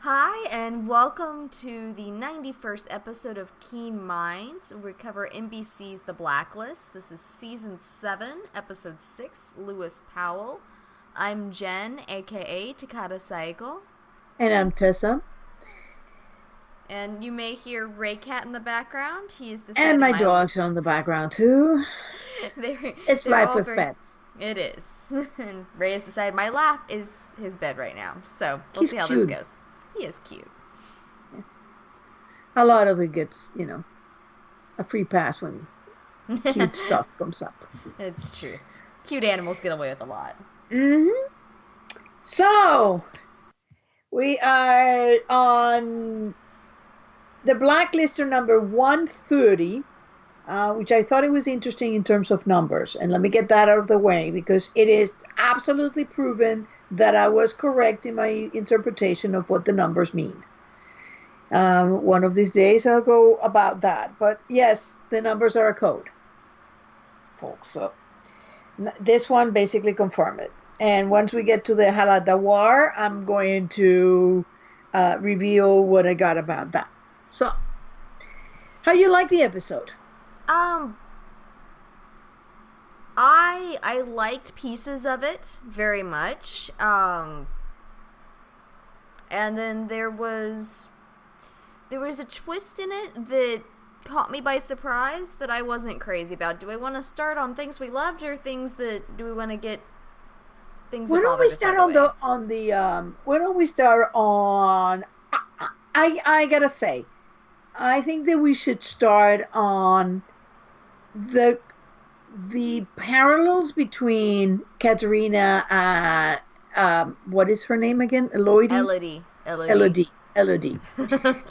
Hi, and welcome to the 91st episode of Keen Minds. We cover NBC's The Blacklist. This is Season 7, Episode 6, Lewis Powell. I'm Jen, aka Takata Saiko. And I'm Tessa. And you may hear Ray Cat in the background. He has And decided my dog's on the background too. It's they're life all with pets. It is. And Ray has decided my lap is his bed right now. So we'll He's see how cute. this goes. He is cute. A lot of it gets, a free pass when cute stuff comes up. It's true. Cute animals get away with a lot. So, we are on the Blacklister number 130, which I thought it was interesting in terms of numbers. And let me get that out of the way because it is absolutely proven that I was correct in my interpretation of what the numbers mean. One of these days I'll go about that. But yes, the numbers are a code, folks. So this one basically confirmed it. And once we get to the Haladawar, I'm going to reveal what I got about that. So, how you like the episode? I liked pieces of it very much. And then there was a twist in it that caught me by surprise that I wasn't crazy about. Do I want to start on things we loved or things that do we want to get things that bothered us right away? Why don't we start on I gotta say, I think that we should start on the parallels between Katerina and what is her name again? Elodie. Elodie.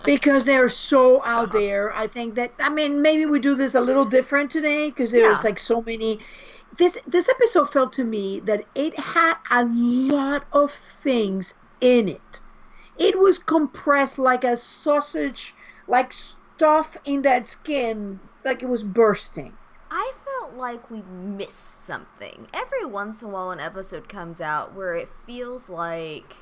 Because they're so out there. I think that maybe we do this a little different today because there was like so many. This episode felt to me that it had a lot of things in it. It was compressed like a sausage, like stuff in that skin, like it was bursting. I felt like we missed something. Every once in a while an episode comes out where it feels like...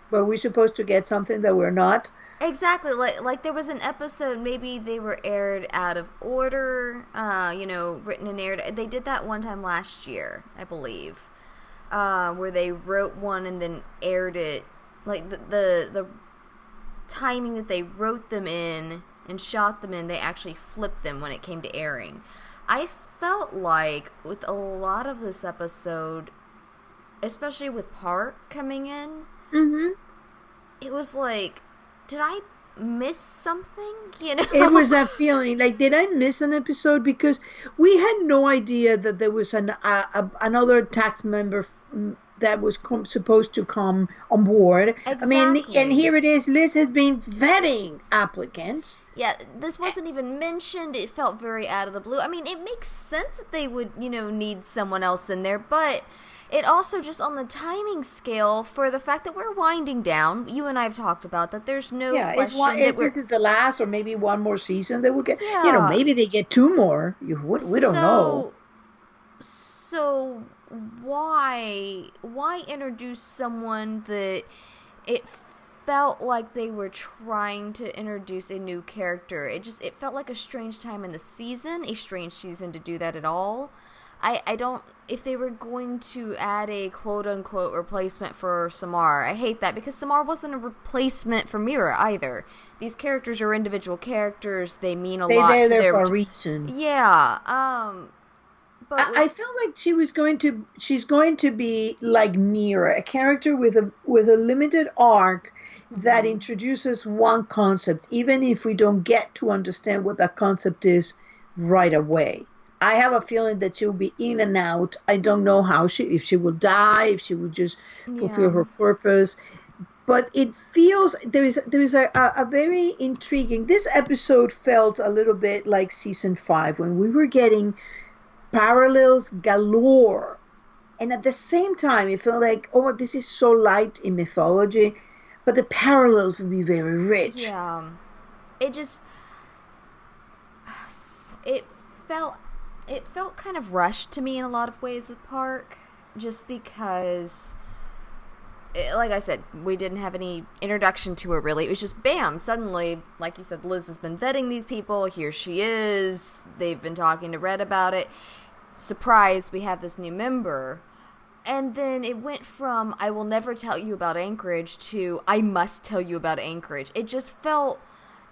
Were we supposed to get something that we're not? Exactly. Like there was an episode, maybe they were aired out of order, written and aired. They did that one time last year, I believe, where they wrote one and then aired it. Like the timing that they wrote them in and shot them in, they actually flipped them when it came to airing. I felt like with a lot of this episode, especially with Park coming in, it was like, did I miss something? It was that feeling like, did I miss an episode? Because we had no idea that there was another tax member that was supposed to come on board. Exactly. And here it is. Liz has been vetting applicants. Yeah, this wasn't even mentioned. It felt very out of the blue. It makes sense that they would, need someone else in there, but it also just on the timing scale for the fact that we're winding down. You and I have talked about that. There's no question this is the last or maybe one more season that we get. Yeah. Maybe they get two more. We don't know. So why introduce someone that it felt like they were trying to introduce a new character? It felt like a strange time in the season, a strange season to do that at all. I don't, if they were going to add a quote-unquote replacement for Samar, I hate that because Samar wasn't a replacement for Mira either. These characters are individual characters. They mean a lot to there for a reason. Yeah. But I felt like she's going to be like Mira, a character with a limited arc that introduces one concept, even if we don't get to understand what that concept is right away. I have a feeling that she'll be in and out. I don't know if she will die, if she will just fulfill her purpose. But it feels there is a very intriguing. This episode felt a little bit like season 5 when we were getting parallels galore, and at the same time it felt like, oh, this is so light in mythology, but the parallels would be very rich. Yeah, it felt kind of rushed to me in a lot of ways with Park, just because like I said, we didn't have any introduction to her, really. It was just, bam, suddenly, like you said, Liz has been vetting these people. Here she is. They've been talking to Red about it. Surprise, we have this new member. And then it went from, I will never tell you about Anchorage, to, I must tell you about Anchorage. It just felt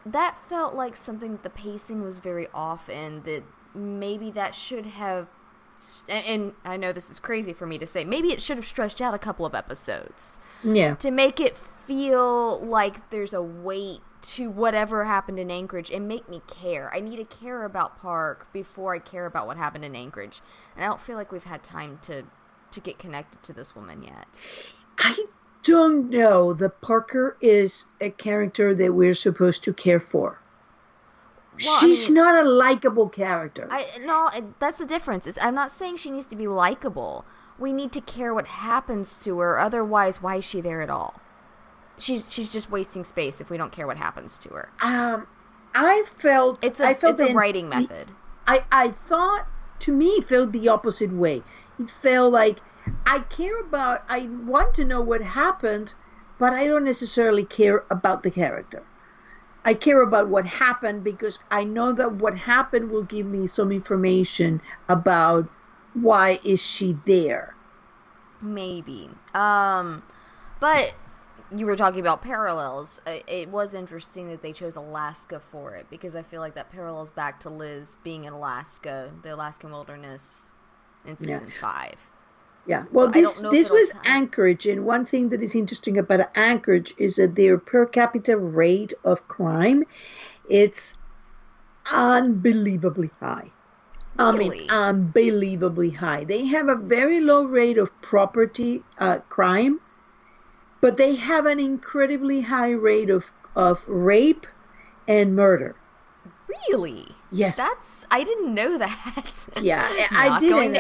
like something that the pacing was very off in, that maybe that should have, and I know this is crazy for me to say, maybe it should have stretched out a couple of episodes. Yeah. To make it feel like there's a weight to whatever happened in Anchorage and make me care. I need to care about Park before I care about what happened in Anchorage. And I don't feel like we've had time to get connected to this woman yet. I don't know that Parker is a character that we're supposed to care for. Well, she's not a likable character. No, that's the difference. I'm not saying she needs to be likable. We need to care what happens to her. Otherwise, why is she there at all? She's just wasting space if we don't care what happens to her. I felt it's a writing method. I thought, to me, it felt the opposite way. It felt like I want to know what happened, but I don't necessarily care about the character. I care about what happened because I know that what happened will give me some information about why is she there. Maybe. But you were talking about parallels. It was interesting that they chose Alaska for it, because I feel like that parallels back to Liz being in Alaska, the Alaskan wilderness in season 5. Yeah, well, so this was Anchorage, and one thing that is interesting about Anchorage is that their per capita rate of crime, it's unbelievably high. Really? I mean, unbelievably high. They have a very low rate of property crime, but they have an incredibly high rate of rape and murder. Really? Yes. I didn't know that. Yeah, I didn't.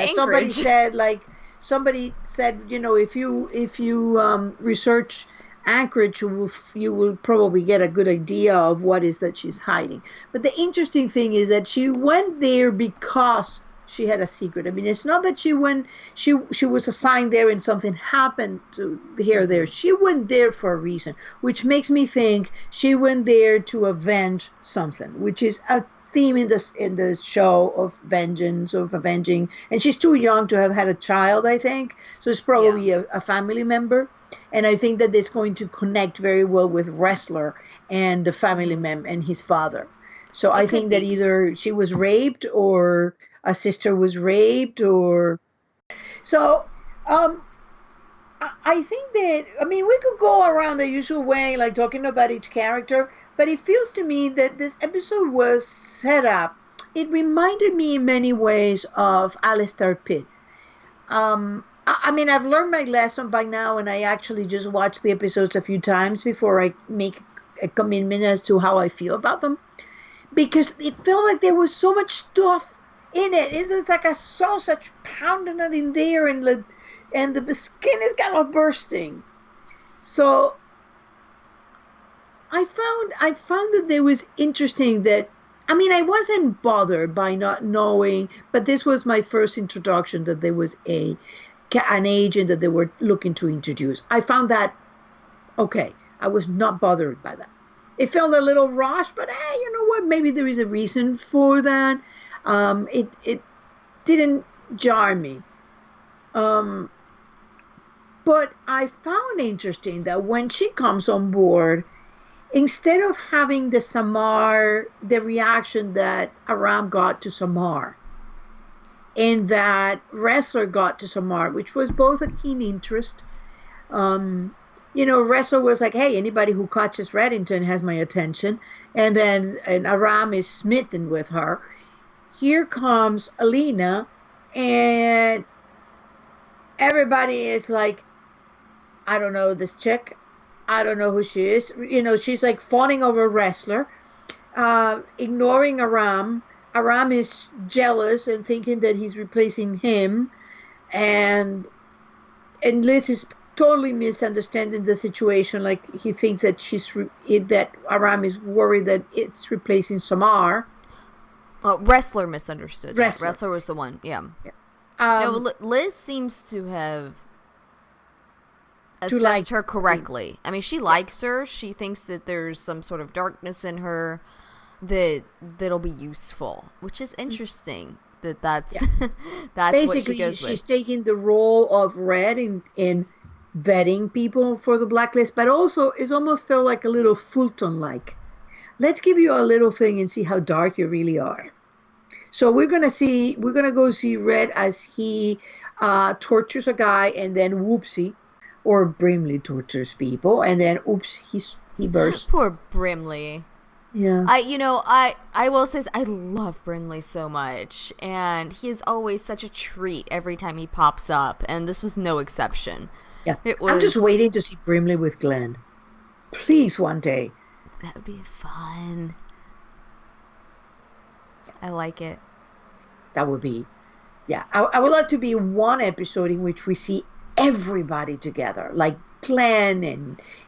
Somebody said, if you research Anchorage, you will probably get a good idea of what is that she's hiding. But the interesting thing is that she went there because she had a secret. I mean, it's not that she was assigned there and something happened to her there. She went there for a reason, which makes me think she went there to avenge something, which is a theme in this show of vengeance, of avenging. And she's too young to have had a child, I think. So it's probably a family member. And I think that it's going to connect very well with Wrestler and the family member and his father. So I think that either she was raped or a sister was raped or... So I think that, we could go around the usual way, like talking about each character. But it feels to me that this episode was set up. It reminded me in many ways of Alistair Pitt. I've learned my lesson by now, and I actually just watch the episodes a few times before I make a commitment as to how I feel about them. Because it felt like there was so much stuff in it. It's like a sausage pounding it in there, and the skin is kind of bursting. So... I found that there was interesting that, I wasn't bothered by not knowing, but this was my first introduction that there was an agent that they were looking to introduce. I found that okay. I was not bothered by that. It felt a little rushed, but hey, you know what? Maybe there is a reason for that. It didn't jar me. But I found interesting that when she comes on board, instead of having the reaction that Aram got to Samar, and that Wrestler got to Samar, which was both a keen interest. Wrestler was like, hey, anybody who catches Reddington has my attention. And Aram is smitten with her. Here comes Alina, and everybody is like, I don't know this chick. I don't know who she is. She's like fawning over Wrestler, ignoring Aram. Aram is jealous and thinking that he's replacing him. And Liz is totally misunderstanding the situation. Like he thinks that that Aram is worried that it's replacing Samar. Well, Wrestler misunderstood. Wrestler was the one. Yeah. No, Liz seems to have assessed her correctly. I mean, she likes her. She thinks that there's some sort of darkness in her that'll be useful, which is interesting. That's that's basically what she goes she's with. taking the role of Red in vetting people for the blacklist, but also it almost felt like a little Fulton like. Let's give you a little thing and see how dark you really are. So we're gonna go see Red as he tortures a guy, and then whoopsie, or Brimley tortures people, and then oops, he bursts. Poor Brimley. Yeah. I will say I love Brimley so much, and he is always such a treat every time he pops up, and this was no exception. Yeah. I'm just waiting to see Brimley with Glenn. Please, one day. That would be fun. I like it. That would be, yeah. I would like to be one episode in which we see everybody together, like Glenn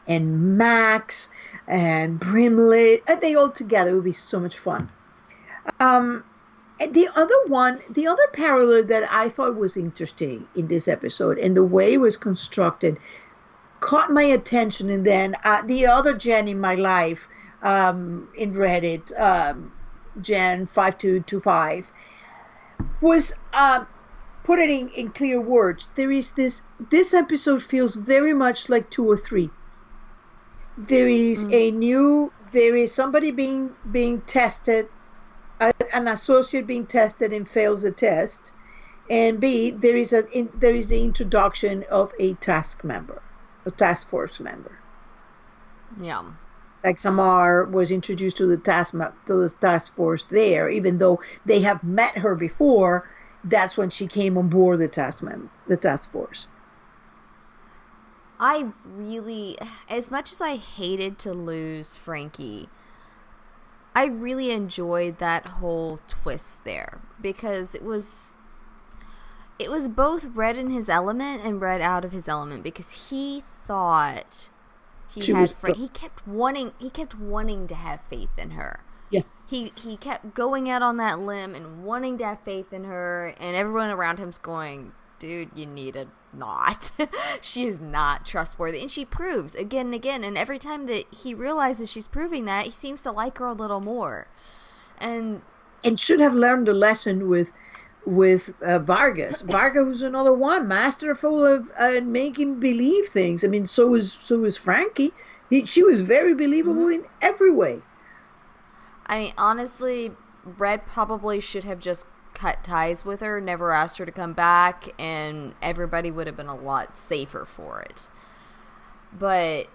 and Max and Brimley, and they all together. It would be so much fun. And the other parallel that I thought was interesting in this episode, and the way it was constructed, caught my attention. And then the other Jen in my life, in Reddit, Jen 5225, was put it in clear words. There is this episode feels very much like 2 or 3. There is there is somebody being tested, an associate being tested and fails a test, and B, there is the introduction of a task force member. Yeah. Like Samar was introduced to the task force there, even though they have met her before. That's when she came on board the task force. I really, as much as I hated to lose Frankie, I really enjoyed that whole twist there, because it was both Red in his element and Red out of his element, because he thought he kept wanting to have faith in her. Yeah. He kept going out on that limb and wanting to have faith in her, and everyone around him's going, dude, you need to not. She is not trustworthy. And she proves again and again, and every time that he realizes she's proving that, he seems to like her a little more. And should have learned the lesson with Vargas. Vargas was another one, masterful of making believe things. I mean, so was Frankie. She was very believable in every way. I mean, honestly, Red probably should have just cut ties with her, never asked her to come back, and everybody would have been a lot safer for it. But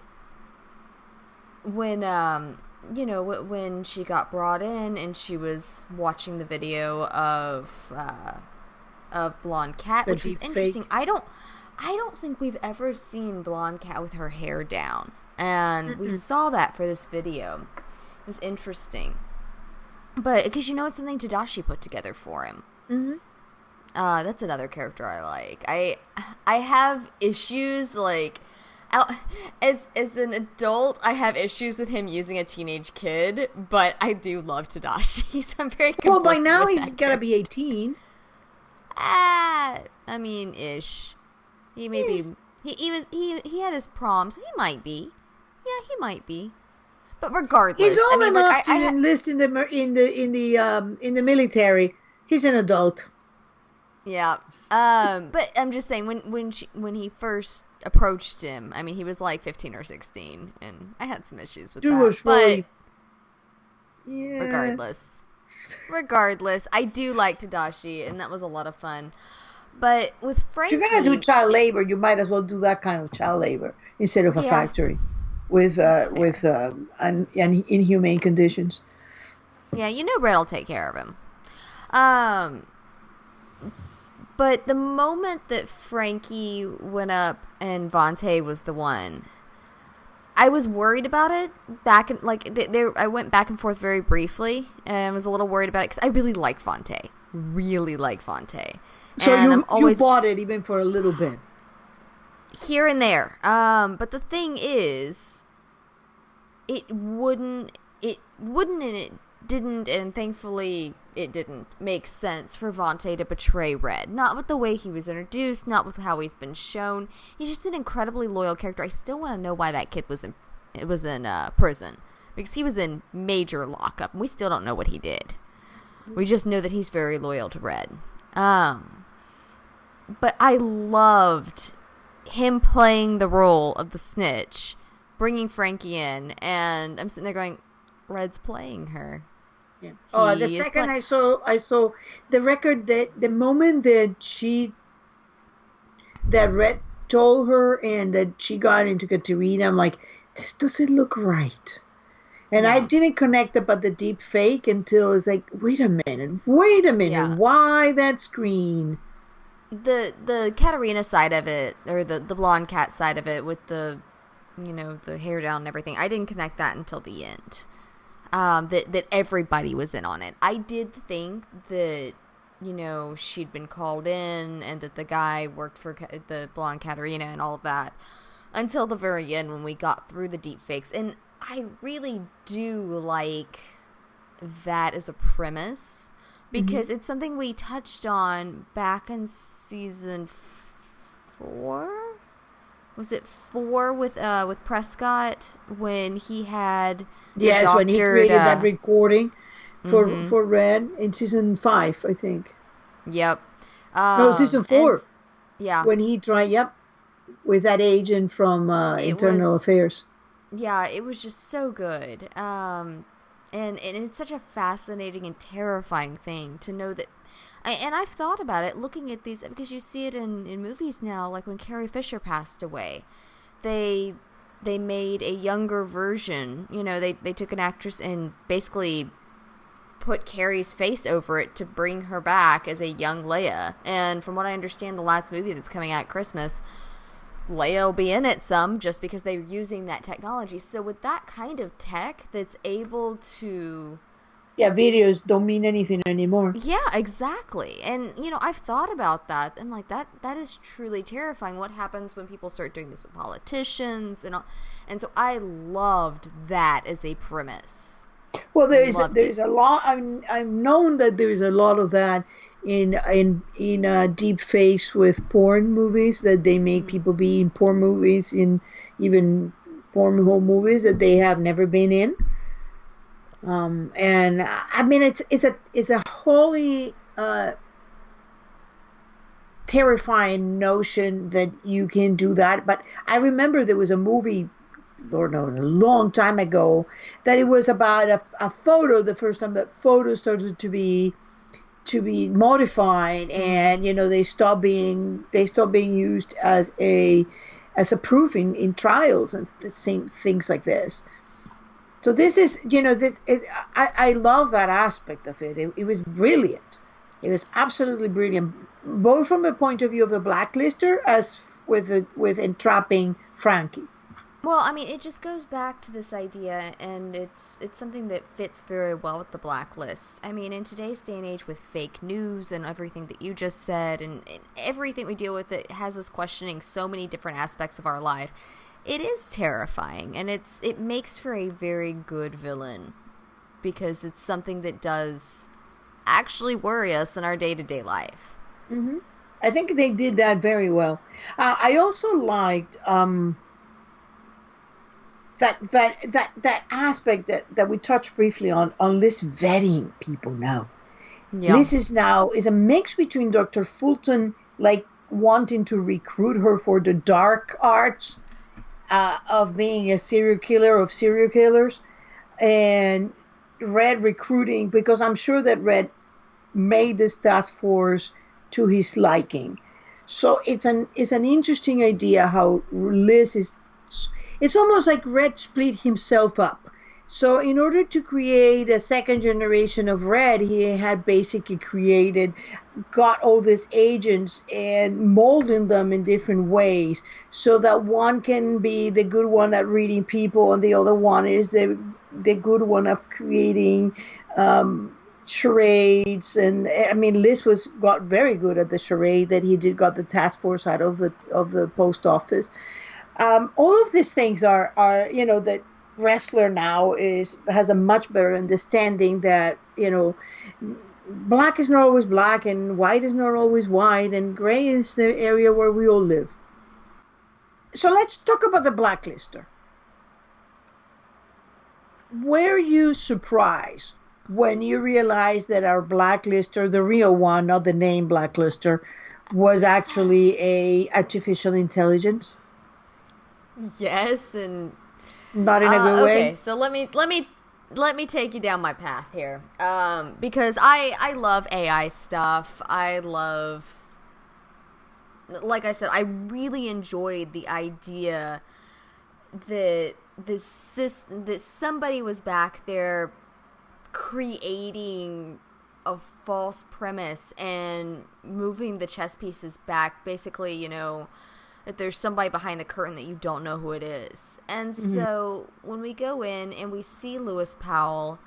when when she got brought in and she was watching the video of Blonde Cat, which was interesting. Fake. I don't think we've ever seen Blonde Cat with her hair down, and we saw that for this video. It was interesting. But because it's something Tadashi put together for him. Mm-hmm. That's another character I like. I have issues, like, as an adult, I have issues with him using a teenage kid, but I do love Tadashi, so I'm very conflicted. Well, by now he's got to be 18. I mean, ish. He may be. He had his prom, so he might be. Yeah, he might be. But regardless, he's old enough to enlist in the military. He's an adult. Yeah. But I'm just saying, when he first approached him, I mean, he was like 15 or 16, and I had some issues with that. But regardless, I do like Tadashi, and that was a lot of fun. But with Frankie, if you're gonna do child labor, you might as well do that kind of child labor instead of a factory with inhumane conditions. Yeah, Red will take care of him. But the moment that Frankie went up and Vontae was the one, I was worried about it. I went back and forth very briefly, and I was a little worried about it because I really like Vontae. So you bought it even for a little bit. Here and there. But the thing is, it wouldn't and it didn't, and thankfully it didn't make sense for Vontae to betray Red. Not with the way he was introduced, not with how he's been shown. He's just an incredibly loyal character. I still want to know why that kid was in prison, because he was in major lockup, and we still don't know what he did. We just know that he's very loyal to Red. But I loved him playing the role of the snitch, bringing Frankie in, and I'm sitting there going, Red's playing her. Yeah. Oh, the second I saw the record, that the moment that Red told her and that she got into Katerina, I'm like, this doesn't look right. And I didn't connect about the deep fake until it's like, wait a minute, why that screen? The Katerina side of it, or the blonde cat side of it with the, the hair down and everything, I didn't connect that until the end. That everybody was in on it. I did think that, she'd been called in and that the guy worked for the blonde Katerina and all of that until the very end when we got through the deep fakes. And I really do like that as a premise, because it's something we touched on back in season 4. Was it 4 with Prescott, when he had when he created that recording for Red in season 5, I think. Yep. No, season 4. Yeah. When he tried, with that agent from Internal Affairs. Yeah, it was just so good. And it's such a fascinating and terrifying thing to know that. And I've thought about it looking at these, because you see it in movies now, like when Carrie Fisher passed away. They made a younger version. They took an actress and basically put Carrie's face over it to bring her back as a young Leia. And from what I understand, the last movie that's coming out at Christmas, Leia will be in it some, just because they're using that technology. So with that kind of tech that's able to... Yeah, videos don't mean anything anymore. Yeah, exactly. And, I've thought about that. I'm like, that is truly terrifying. What happens when people start doing this with politicians and all? And so I loved that as a premise. Well, there's a lot. I've known that there's a lot of that in deep fakes with porn movies, that they make people be in porn movies, in even porn home movies that they have never been in. And I mean, it's a wholly terrifying notion that you can do that. But I remember there was a movie, Lord knows, a long time ago, that it was about a photo. The first time that photo started to be modified, and they stopped being used as a proof in trials and the same things like this. So this is, I love that aspect of it. It was brilliant. It was absolutely brilliant, both from the point of view of the blacklister as with entrapping Frankie. Well, I mean, it just goes back to this idea, and it's something that fits very well with the blacklist. I mean, in today's day and age with fake news and everything that you just said, and everything we deal with, it has us questioning so many different aspects of our life. It is terrifying, and it makes for a very good villain, because it's something that does actually worry us in our day-to-day life. Mm-hmm. I think they did that very well. I also liked that aspect that we touched briefly on Liz vetting people now. Yeah. Liz is a mix between Dr. Fulton, like wanting to recruit her for the dark arts of being a serial killer of serial killers, and Red recruiting, because I'm sure that Red made this task force to his liking. So it's an interesting idea how Liz is. It's almost like Red split himself up. So in order to create a second generation of Red, he had basically got all these agents and molding them in different ways, so that one can be the good one at reading people, and the other one is the good one of creating charades. And I mean, Liz got very good at the charade that he got the task force out of the post office. All of these things are that wrestler now has a much better understanding that, black is not always black and white is not always white and gray is the area where we all live. So let's talk about the blacklister. Were you surprised when you realized that our blacklister, the real one, not the name blacklister, was actually a artificial intelligence? Yes, and not in a good way. Okay, so let me take you down my path here, because I love AI stuff. Like I said, I really enjoyed the idea that that somebody was back there creating a false premise and moving the chess pieces back. Basically, that there's somebody behind the curtain that you don't know who it is. And so when we go in and we see Lewis Powell,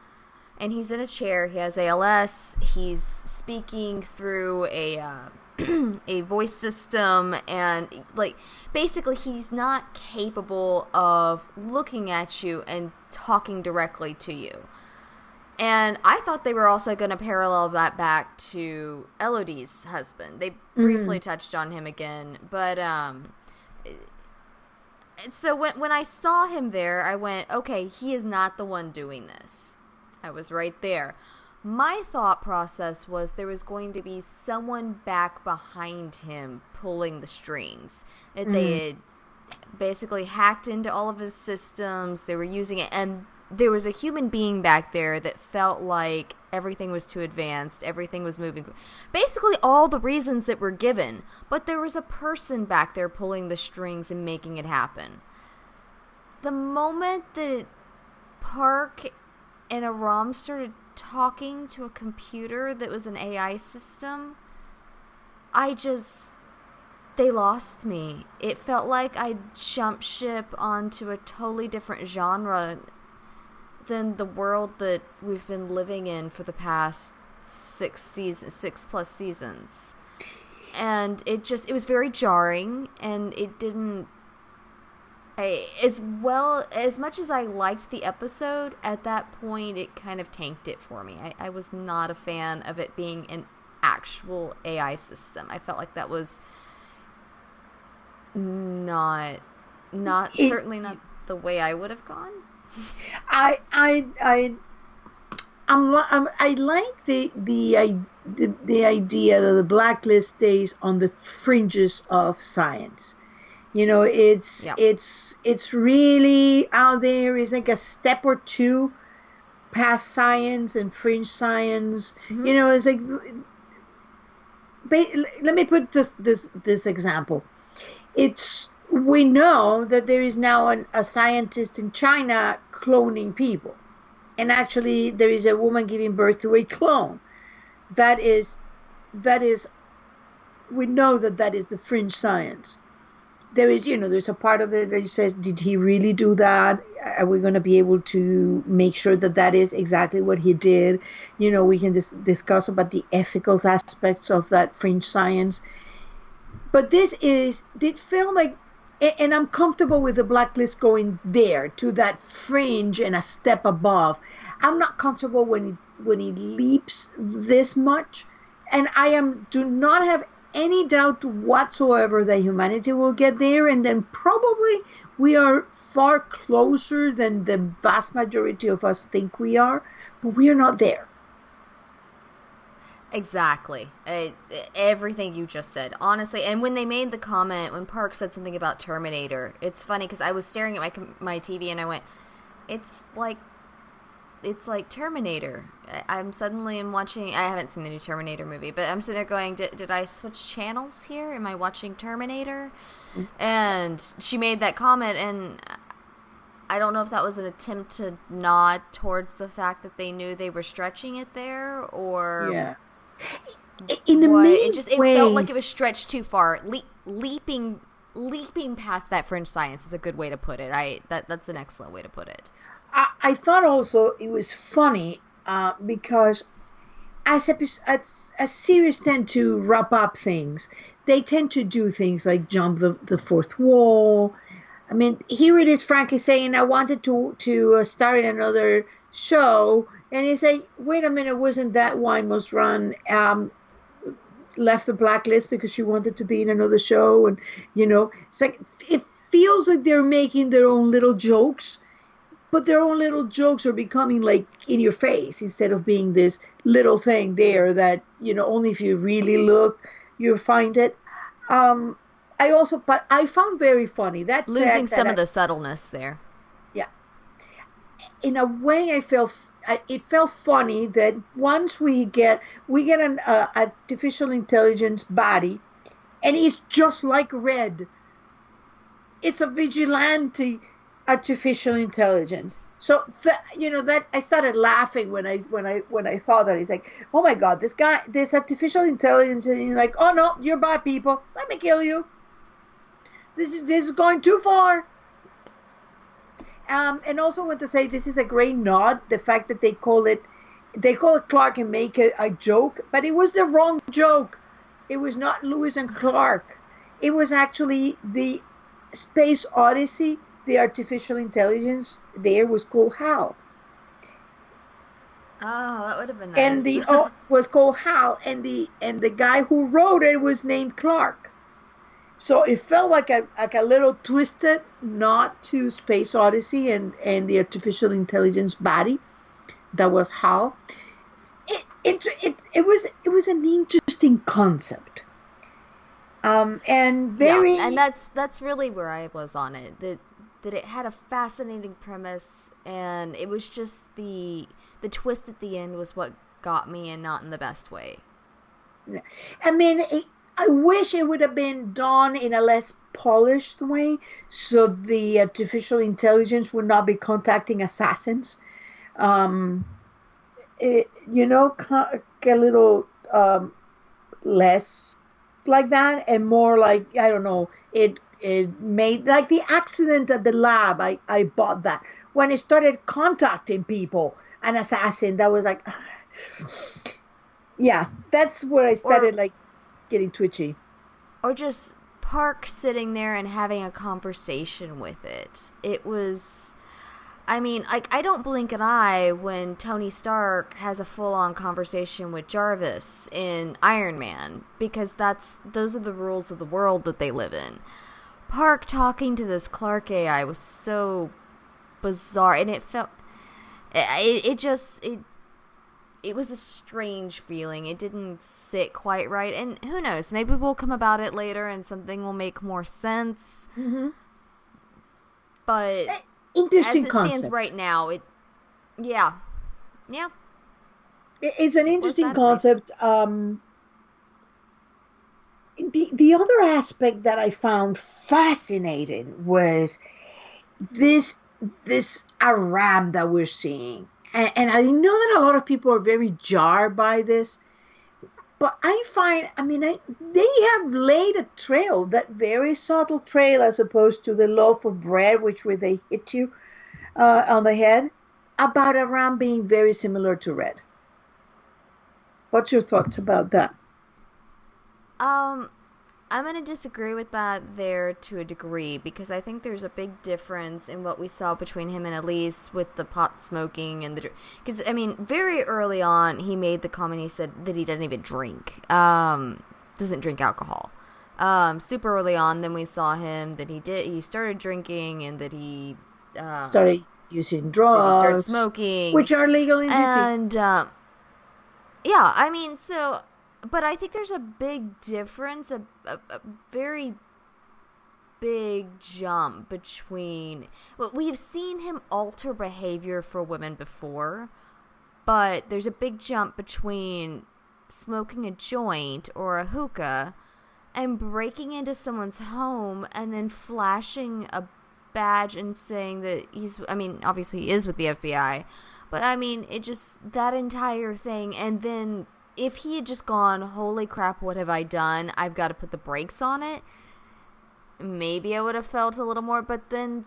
and he's in a chair, he has ALS, he's speaking through a a voice system, and basically he's not capable of looking at you and talking directly to you. And I thought they were also going to parallel that back to Elodie's husband. They briefly touched on him again, but so when I saw him there, I went, okay, he is not the one doing this. I was right there. My thought process was there was going to be someone back behind him pulling the strings. That they had basically hacked into all of his systems. They were using it, and there was a human being back there that felt like everything was too advanced, everything was moving. Basically all the reasons that were given, but there was a person back there pulling the strings and making it happen. The moment that Park and Aram started talking to a computer that was an AI system, they lost me. It felt like I jumped ship onto a totally different genre than the world that we've been living in for the past 6+ seasons. And it was very jarring, and it didn't, as much as I liked the episode, at that point it kind of tanked it for me. I was not a fan of it being an actual AI system. I felt like that was certainly not the way I would have gone. I like the idea that the blacklist stays on the fringes of science. It's really out there. It's like a step or two past science and fringe science. It's like, let me put this example. We know that there is now a scientist in China cloning people. And actually there is a woman giving birth to a clone. That is, we know that is the fringe science. There is, there's a part of it that says, did he really do that? Are we going to be able to make sure that is exactly what he did? We can discuss about the ethical aspects of that fringe science. But did feel like, and I'm comfortable with the blacklist going there to that fringe and a step above. I'm not comfortable when he leaps this much, and do not have any doubt whatsoever that humanity will get there, and then probably we are far closer than the vast majority of us think we are, but we are not there. Exactly. Everything you just said, honestly. And when they made the comment, when Park said something about Terminator, it's funny because I was staring at my TV and I went, it's like Terminator. I'm watching, I haven't seen the new Terminator movie, but I'm sitting there going, did I switch channels here? Am I watching Terminator? And she made that comment, and I don't know if that was an attempt to nod towards the fact that they knew they were stretching it there, or... Yeah. In a way, it felt like it was stretched too far. Leaping past that fringe science is a good way to put it. That's an excellent way to put it. I thought also it was funny because as series tend to wrap up things, they tend to do things like jump the fourth wall, I mean, here it is, Frankie saying, "I wanted to start in another show," and he's like, "Wait a minute, wasn't that why Must Run left the blacklist because she wanted to be in another show?" And it's like it feels like they're making their own little jokes, but their own little jokes are becoming like in your face instead of being this little thing there that only if you really look you find it. Um, but I found very funny that Losing said that some of the subtleness there. yeah, in a way I felt it felt funny that once we get an artificial intelligence body, and he's just like Red. It's a vigilante artificial intelligence. So that I started laughing when I thought that. He's like, oh my god, this artificial intelligence, and he's like, oh no, you're bad people. Let me kill you. This is going too far. And also want to say this is a great nod. The fact that they call it Clark and make a joke, but it was the wrong joke. It was not Lewis and Clark. It was actually the Space Odyssey. The artificial intelligence there was called Hal. Oh, that would have been nice. And the was called Hal, and the guy who wrote it was named Clark. So it felt like a little twisted nod to Space Odyssey and the artificial intelligence body that was Hal. It was an interesting concept. And very and that's really where I was on it. That it had a fascinating premise, and it was just the twist at the end was what got me, and not in the best way. I mean, I wish it would have been done in a less polished way, so the artificial intelligence would not be contacting assassins. A little less like that, and more like, I don't know, it made like the accident at the lab. I bought that when it started contacting people, an assassin that was like, yeah, that's where I started like getting twitchy. Or just Park sitting there and having a conversation with it. It was, I mean, like, I don't blink an eye when Tony Stark has a full-on conversation with Jarvis in Iron Man, because those are the rules of the world that they live in. Park talking to this Clark AI was so bizarre, and it felt, it was a strange feeling. It didn't sit quite right, and who knows, maybe we'll come about it later and something will make more sense. Mm-hmm. But interesting as it concept. stands right now, it's an interesting concept. The other aspect that I found fascinating was this Aram that we're seeing. And I know that a lot of people are very jarred by this, but I find, they have laid a trail, that very subtle trail, as opposed to the loaf of bread, which where they hit you on the head, about Aram being very similar to Red. What's your thoughts about that? I'm going to disagree with that there to a degree, because I think there's a big difference in what we saw between him and Elise with the pot smoking and because, very early on, he made the comment, he said that he doesn't even drink, doesn't drink alcohol. Super early on, then we saw him that he started drinking, and that he started using drugs, he started smoking, which are legal in DC. And, so... But I think there's a big difference, a very big jump between... Well, we have seen him alter behavior for women before, but there's a big jump between smoking a joint or a hookah and breaking into someone's home and then flashing a badge and saying that he's... obviously he is with the FBI, but it just... That entire thing, and then... If he had just gone, holy crap, what have I done? I've got to put the brakes on it. Maybe I would have felt a little more, but then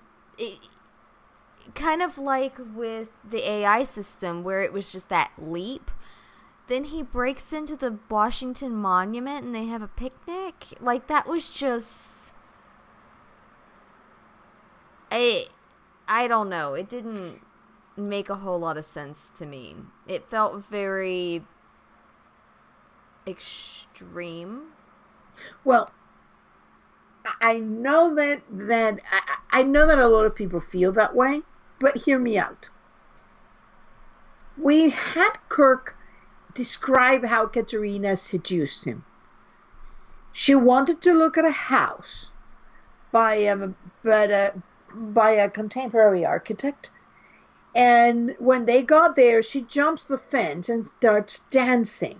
kind of like with the AI system where it was just that leap. Then he breaks into the Washington Monument and they have a picnic. Like, that was just... I don't know. It didn't make a whole lot of sense to me. It felt very extreme. Well, I know I know that a lot of people feel that way, but hear me out. We had Kirk describe how Katerina seduced him. She wanted to look at a house by by a contemporary architect, and when they got there, she jumps the fence and starts dancing.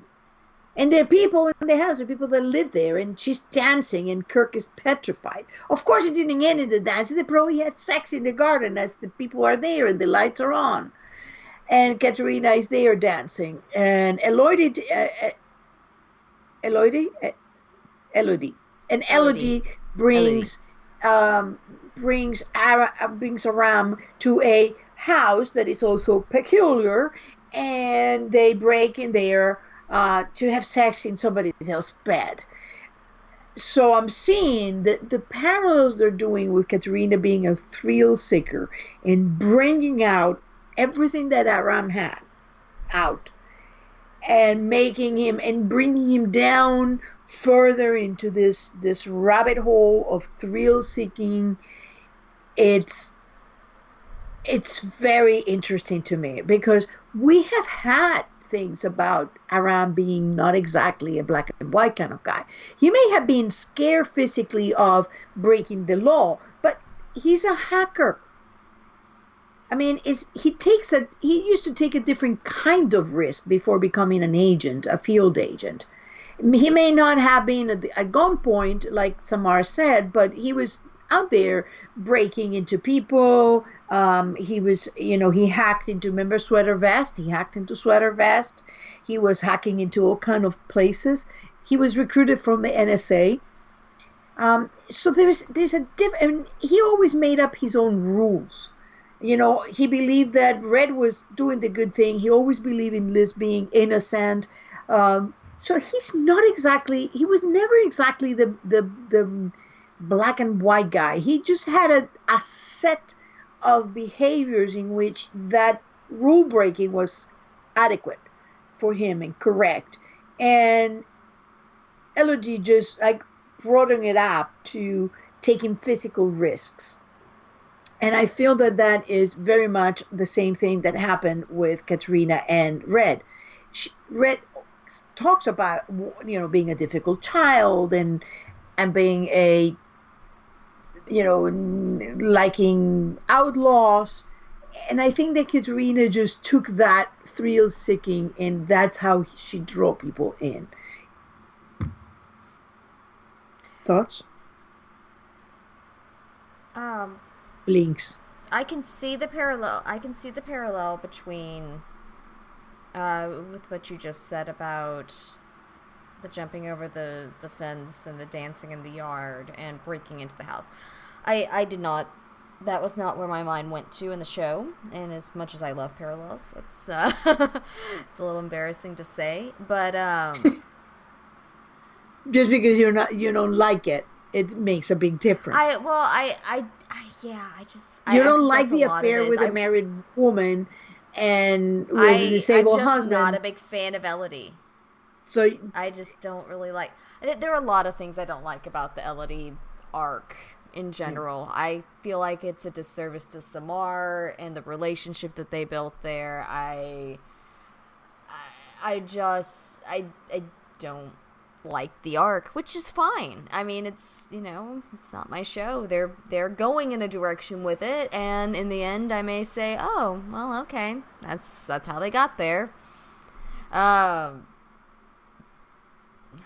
And there are people in the house, there are people that live there, and she's dancing, and Kirk is petrified. Of course, it didn't end in the dance. They probably had sex in the garden as the people are there and the lights are on. And Katerina is there dancing. And Elodie, and Elodie brings brings Aram to a house that is also peculiar, and they break in there to have sex in somebody else's bed. So I'm seeing the parallels they're doing with Katerina being a thrill seeker and bringing out everything that Aram had out, and making him and bringing him down further into this rabbit hole of thrill seeking. It's very interesting to me, because we have had things about Aram being not exactly a black and white kind of guy. He may have been scared physically of breaking the law, but he's a hacker. I mean, he used to take a different kind of risk before becoming an agent, a field agent. He may not have been at gunpoint, like Samar said, but he was out there breaking into people. He was, he hacked into, remember Sweater Vest? He hacked into Sweater Vest. He was hacking into all kind of places. He was recruited from the NSA. So there's a different, he always made up his own rules. He believed that Red was doing the good thing. He always believed in Liz being innocent. So he was never exactly the black and white guy. He just had a set of behaviors in which that rule breaking was adequate for him and correct. And Elodie just broadened it up to taking physical risks. And I feel that is very much the same thing that happened with Katerina and Red. Red talks about, being a difficult child and being a, liking outlaws. And I think that Katerina just took that thrill seeking, and that's how she drew people in. Thoughts? Blinks. I can see the parallel between with what you just said about the jumping over the fence and the dancing in the yard and breaking into the house. I did not. That was not where my mind went to in the show. And as much as I love parallels, it's it's a little embarrassing to say, but just because you don't like it, it makes a big difference. You don't like the affair with a married woman and with a disabled husband. I'm just not a big fan of Elodie. So I just don't really like. There are a lot of things I don't like about the Elodie arc in general. I feel like it's a disservice to Samar and the relationship that they built there. I don't like the arc, which is fine. I mean, it's it's not my show. They're going in a direction with it, and in the end I may say, oh well, okay, that's how they got there.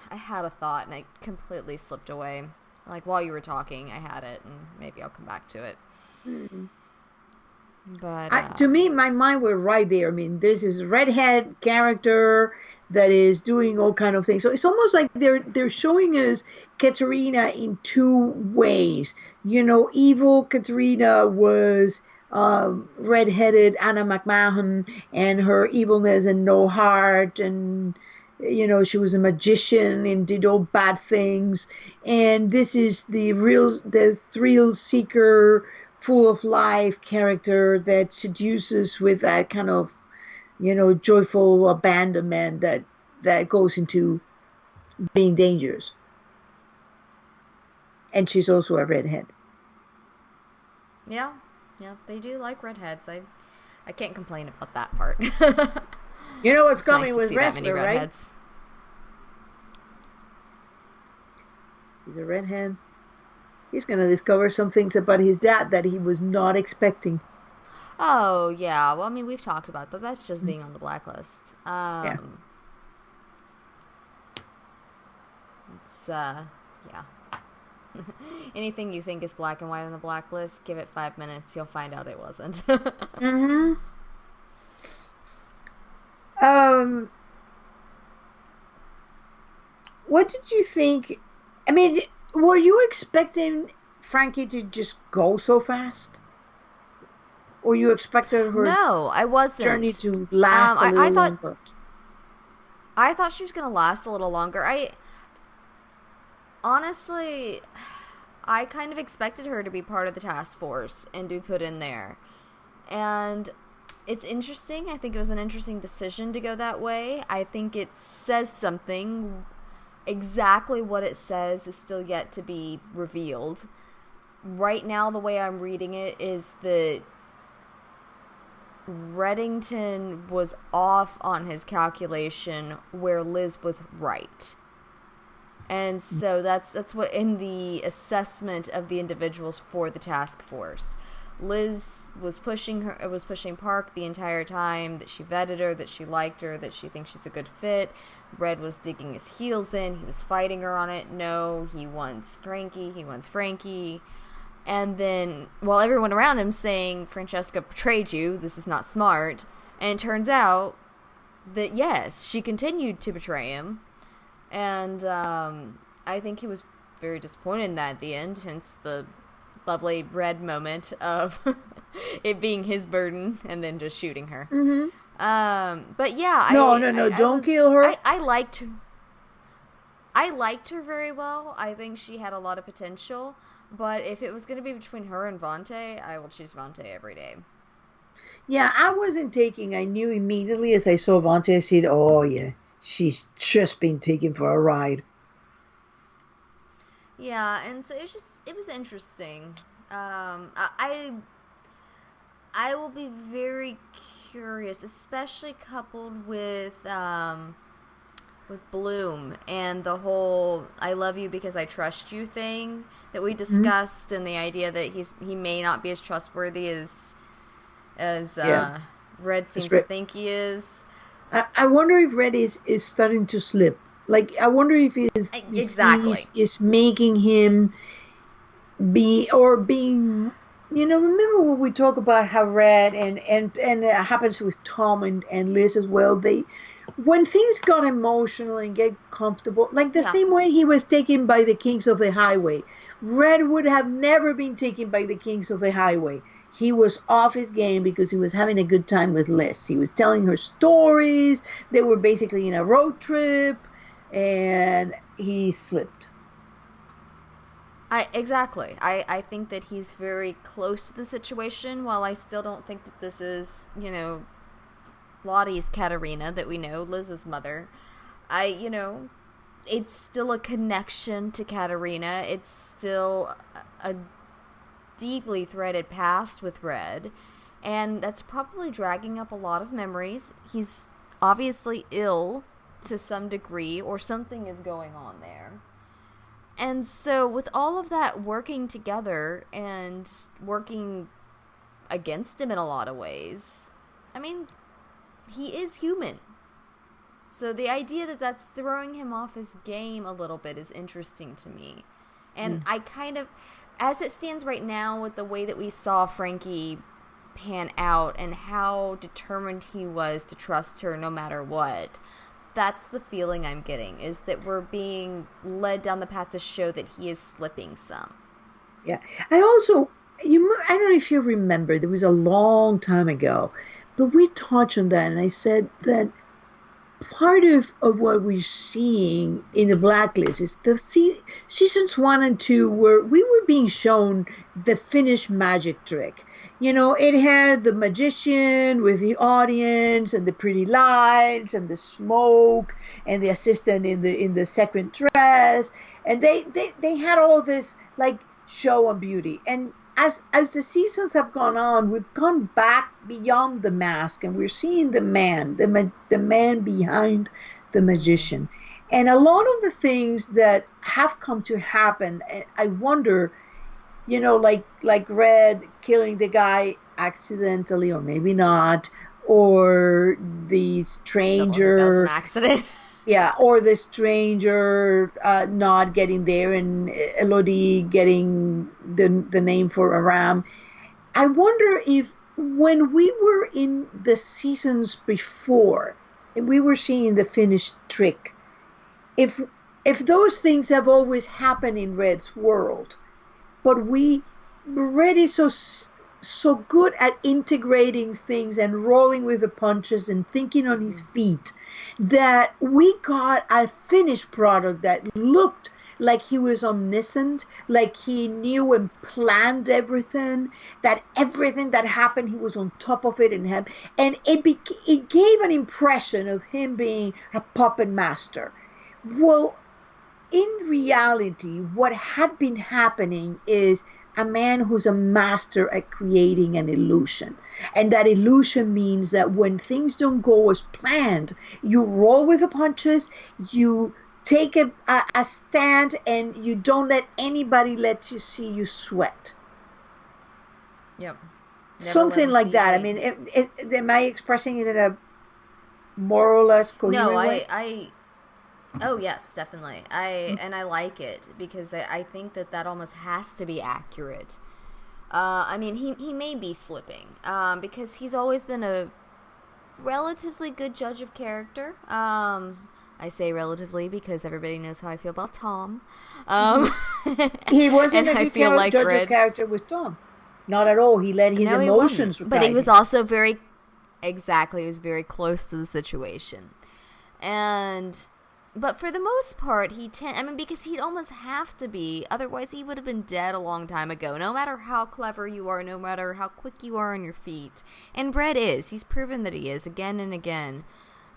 I had a thought and I completely slipped away. Like while you were talking, I had it, and maybe I'll come back to it. But to me, my mind were right there. I mean, this is redhead character that is doing all kind of things. So it's almost like they're showing us Katerina in two ways. Evil Katerina was redheaded Anna McMahon and her evilness and no heart, and she was a magician and did all bad things. And this is the thrill seeker full of life character that seduces with that kind of, joyful abandonment that goes into being dangerous. And she's also a redhead. Yeah, yeah, they do like redheads. I can't complain about that part. You know what's It's coming nice to with see that many Wrestler, right? redheads. He's a redhead. He's going to discover some things about his dad that he was not expecting. Oh yeah, well I mean we've talked about that. That's just being on the blacklist. Yeah. It's yeah. Anything you think is black and white on the blacklist, give it 5 minutes, you'll find out it wasn't. Mm-hmm. Um, what did you think? I mean, were you expecting Frankie to just go so fast? Or you expected her No, I journey wasn't. to last a I little thought longer? I thought she was gonna last a little longer. I honestly, I kind of expected her to be part of the task force and to be put in there. And it's interesting. I think it was an interesting decision to go that way. I think it says something. Exactly what it says is still yet to be revealed. Right now, the way I'm reading it is that Reddington was off on his calculation where Liz was right. And so that's what in the assessment of the individuals for the task force. Liz was pushing Park the entire time, that she vetted her, that she liked her, that she thinks she's a good fit. Red was digging his heels in, he was fighting her on it. No, he wants Frankie. And then, while everyone around him saying, Francesca betrayed you, this is not smart, and it turns out that yes, she continued to betray him. And I think he was very disappointed in that at the end, hence the lovely Red moment of it being his burden and then just shooting her. Mm-hmm. But yeah, No, don't kill her. I liked her very well. I think she had a lot of potential. But if it was going to be between her and Vontae, I will choose Vontae every day. Yeah, I wasn't taking. I knew immediately as I saw Vontae, I said, oh yeah, she's just been taken for a ride. Yeah, and so it was interesting. I will be very curious, especially coupled with Bloom and the whole "I love you because I trust you" thing that we discussed, and the idea that he may not be as trustworthy as Red seems to think he is. I wonder if Red is starting to slip. Like, I wonder if his disease is making him being. Remember when we talk about how Red and it happens with Tom and Liz as well. When things got emotional and get comfortable, like the same way he was taken by the Kings of the Highway, Red would have never been taken by the Kings of the Highway. He was off his game because he was having a good time with Liz. He was telling her stories. They were basically in a road trip, and he slipped. Exactly. I think that he's very close to the situation, while I still don't think that this is, Lottie's Katerina that we know, Liz's mother. It's still a connection to Katerina. It's still a deeply threaded past with Red, and that's probably dragging up a lot of memories. He's obviously ill to some degree, or something is going on there. And so with all of that working together and working against him in a lot of ways, I mean, he is human. So the idea that that's throwing him off his game a little bit is interesting to me. And I kind of, as it stands right now with the way that we saw Frankie pan out and how determined he was to trust her no matter what, that's the feeling I'm getting, is that we're being led down the path to show that he is slipping some. Yeah. And also, I don't know if you remember, there was a long time ago, but we touched on that, and I said that part of what we're seeing in the Blacklist is seasons 1 and 2 where we were being shown the finished magic trick. It had the magician with the audience and the pretty lights and the smoke and the assistant in the second dress, and they had all this like show and beauty. And as the seasons have gone on, we've gone back beyond the mask, and we're seeing the man behind the magician, and a lot of the things that have come to happen. I wonder, like Red killing the guy accidentally, or maybe not, or the Still think that was an stranger. accident. Yeah, or the stranger not getting there, and Elodie getting the name for Aram. I wonder if when we were in the seasons before and we were seeing the finished trick, if if those things have always happened in Red's world, but Red is so good at integrating things and rolling with the punches and thinking on his feet that we got a finished product that looked like he was omniscient, like he knew and planned everything, that everything that happened, he was on top of it and it gave an impression of him being a puppet master. Well, in reality, what had been happening is a man who's a master at creating an illusion. And that illusion means that when things don't go as planned, you roll with the punches, you take a stand, and you don't let anybody let you see you sweat. Yep. Never Something like that. I mean, am I expressing it in a more or less coherent way? Oh yes, definitely. I like it because I think that almost has to be accurate. I mean, he may be slipping, because he's always been a relatively good judge of character. I say relatively because everybody knows how I feel about Tom. He wasn't And a I good feel like judge Red. of character with Tom. Not at all. He let his No, he emotions wasn't. But he guide was him. also exactly, he was very close to the situation. But for the most part, because he'd almost have to be, otherwise he would have been dead a long time ago, no matter how clever you are, no matter how quick you are on your feet. And Brett he's proven that he is again and again.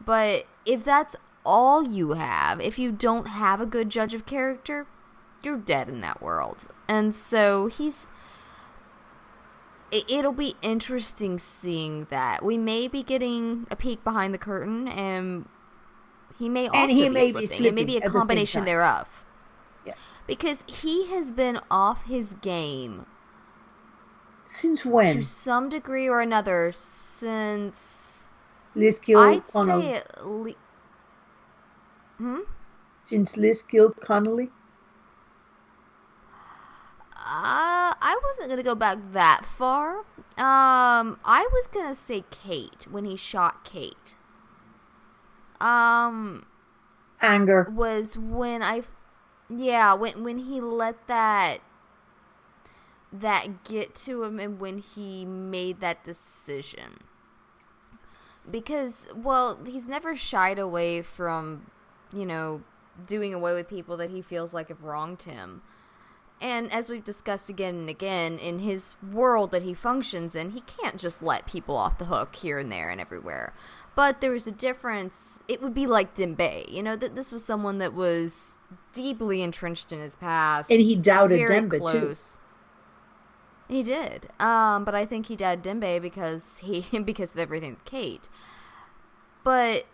But if that's all you have, if you don't have a good judge of character, you're dead in that world. And so it'll be interesting seeing that. We may be getting a peek behind the curtain, and he may also be slipping. It may be a combination thereof. Yeah. Because he has been off his game. Since when? To some degree or another, since... I'd say Since Liz killed Connolly? I wasn't going to go back that far. I was going to say Kate, when he shot Kate. Anger. Was when when he let that get to him, and when he made that decision. Because, well, he's never shied away from, doing away with people that he feels like have wronged him. And as we've discussed again and again, in his world that he functions in, he can't just let people off the hook here and there and everywhere. But there was a difference. It would be like Dembe. This was someone that was deeply entrenched in his past. And he doubted Dembe, too. He did. But I think he doubted Dembe because of everything with Kate. But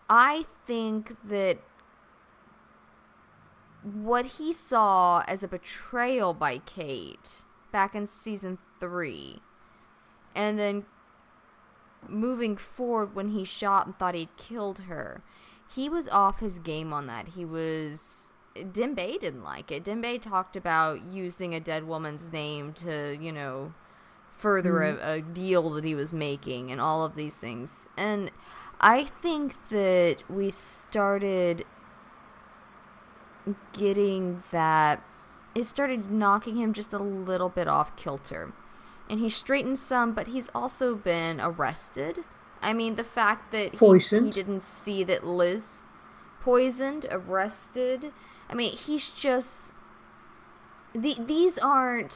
I think that what he saw as a betrayal by Kate back in season 3, and then moving forward when he shot and thought he'd killed her, he was off his game on that. Dembe didn't like it. Dembe talked about using a dead woman's name to, further a deal that he was making and all of these things. And I think that we started getting that. It started knocking him just a little bit off kilter. And he straightened some, but he's also been arrested I mean, the fact that he Poisoned. didn't see that Liz poisoned, arrested. I mean, he's just these aren't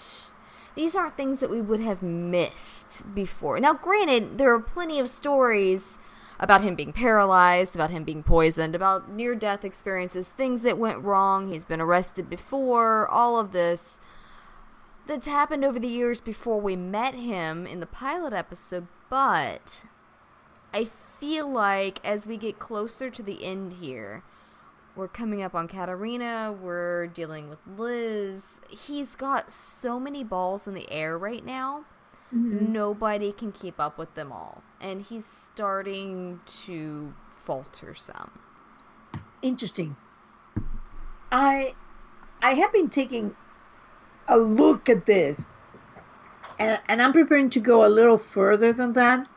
things that we would have missed before. Now, granted, there are plenty of stories about him being paralyzed, about him being poisoned, about near-death experiences, things that went wrong. He's been arrested before, all of this that's happened over the years before we met him in the pilot episode, but I feel like as we get closer to the end here, we're coming up on Katarina, we're dealing with Liz. He's got so many balls in the air right now. Mm-hmm. Nobody can keep up with them all. And he's starting to falter some. Interesting. I have been taking a look at this, and I'm preparing to go a little further than that.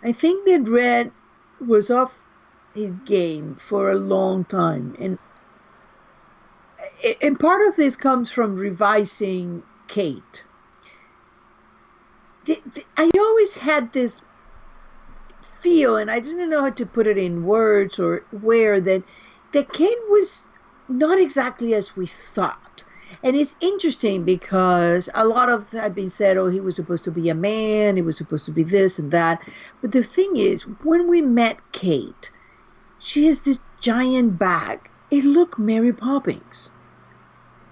I think that Red was off his game for a long time, and part of this comes from revising Kate. I always had this feel, and I didn't know how to put it in words or where, that Kate was not exactly as we thought. And it's interesting because a lot of had been said, oh, he was supposed to be a man, he was supposed to be this and that. But the thing is, when we met Kate, she has this giant bag. It looked Mary Poppins.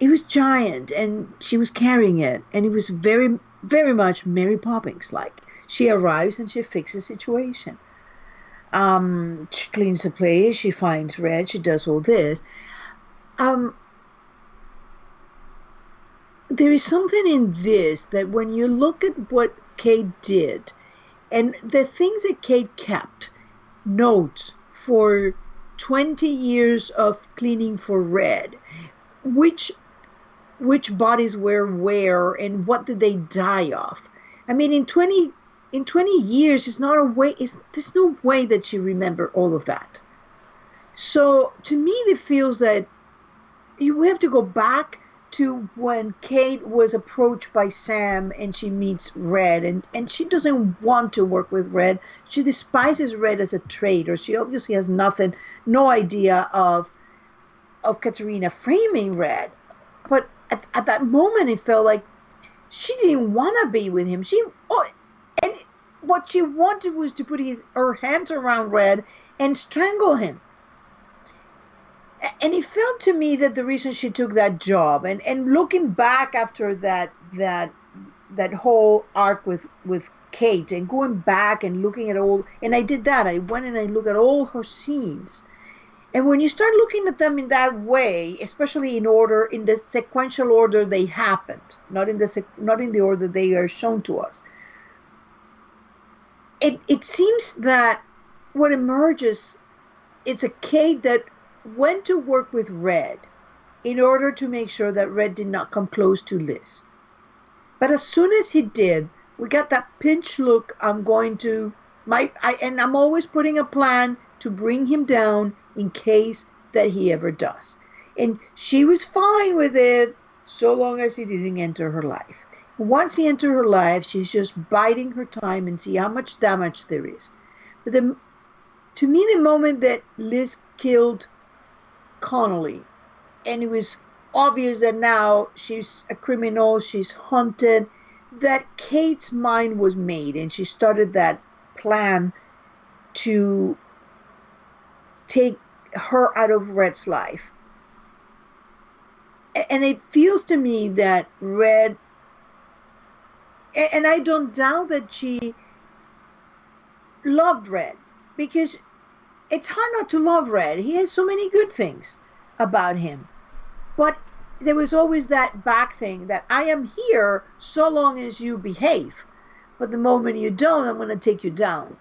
It was giant, and she was carrying it, and it was very, very much Mary Poppins-like. She arrives and she fixes the situation. She cleans the place, she finds Red, she does all this. There is something in this that when you look at what Kate did, and the things that Kate kept, notes for 20 years of cleaning for Red, which bodies were where and what did they die of. I mean, in 20 years, there's no way that you remember all of that. So to me, it feels that you have to go back to when Kate was approached by Sam and she meets Red, and she doesn't want to work with Red. She despises Red as a traitor. She obviously has no idea of Katarina framing Red. But at that moment, it felt like she didn't want to be with him. And what she wanted was to put her hands around Red and strangle him. And it felt to me that the reason she took that job, and looking back after that whole arc with Kate, and going back and looking at all, and I did that. I went and I looked at all her scenes. And when you start looking at them in that way, especially in the sequential order they happened, not in the order they are shown to us, it seems that what emerges, it's a Kate that went to work with Red in order to make sure that Red did not come close to Liz. But as soon as he did, we got that pinch look. I'm always putting a plan to bring him down in case that he ever does. And she was fine with it so long as he didn't enter her life. Once he entered her life, she's just biding her time and see how much damage there is. But to me, the moment that Liz killed Connolly, and it was obvious that now she's a criminal, she's haunted, that Kate's mind was made, and she started that plan to take her out of Red's life. And it feels to me that Red, and I don't doubt that she loved Red, because it's hard not to love Red. He has so many good things about him. But there was always that back thing that I am here so long as you behave. But the moment you don't, I'm going to take you down.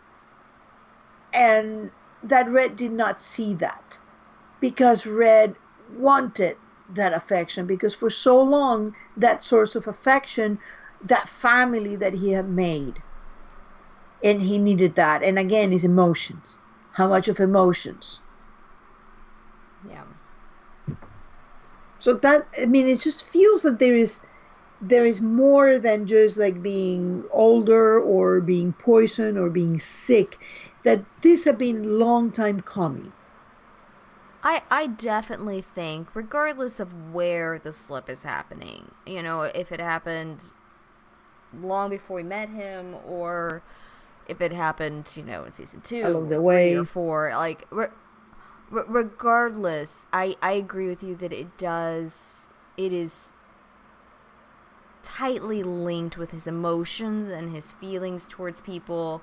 And that Red did not see that, because Red wanted that affection, because for so long, that source of affection, that family that he had made, and he needed that. And again, his emotions. How much of emotions? Yeah. So that, I mean, it just feels that there is there is more than just like being older or being poisoned or being sick, that this have been long time coming. I definitely think, regardless of where the slip is happening, if it happened long before we met him, or if it happened, in season 2 Along or the 3 or way. 4, like, regardless, I agree with you that it is tightly linked with his emotions and his feelings towards people.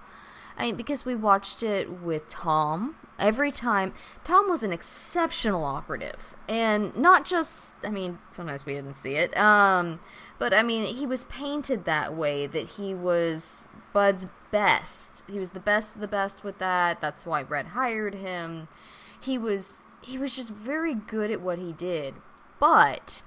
I mean, because we watched it with Tom. Every time, Tom was an exceptional operative. And not just, I mean, sometimes we didn't see it. But I mean, he was painted that way, that he was Bud's best. He was the best of the best with that. That's why Red hired him. He was just very good at what he did. But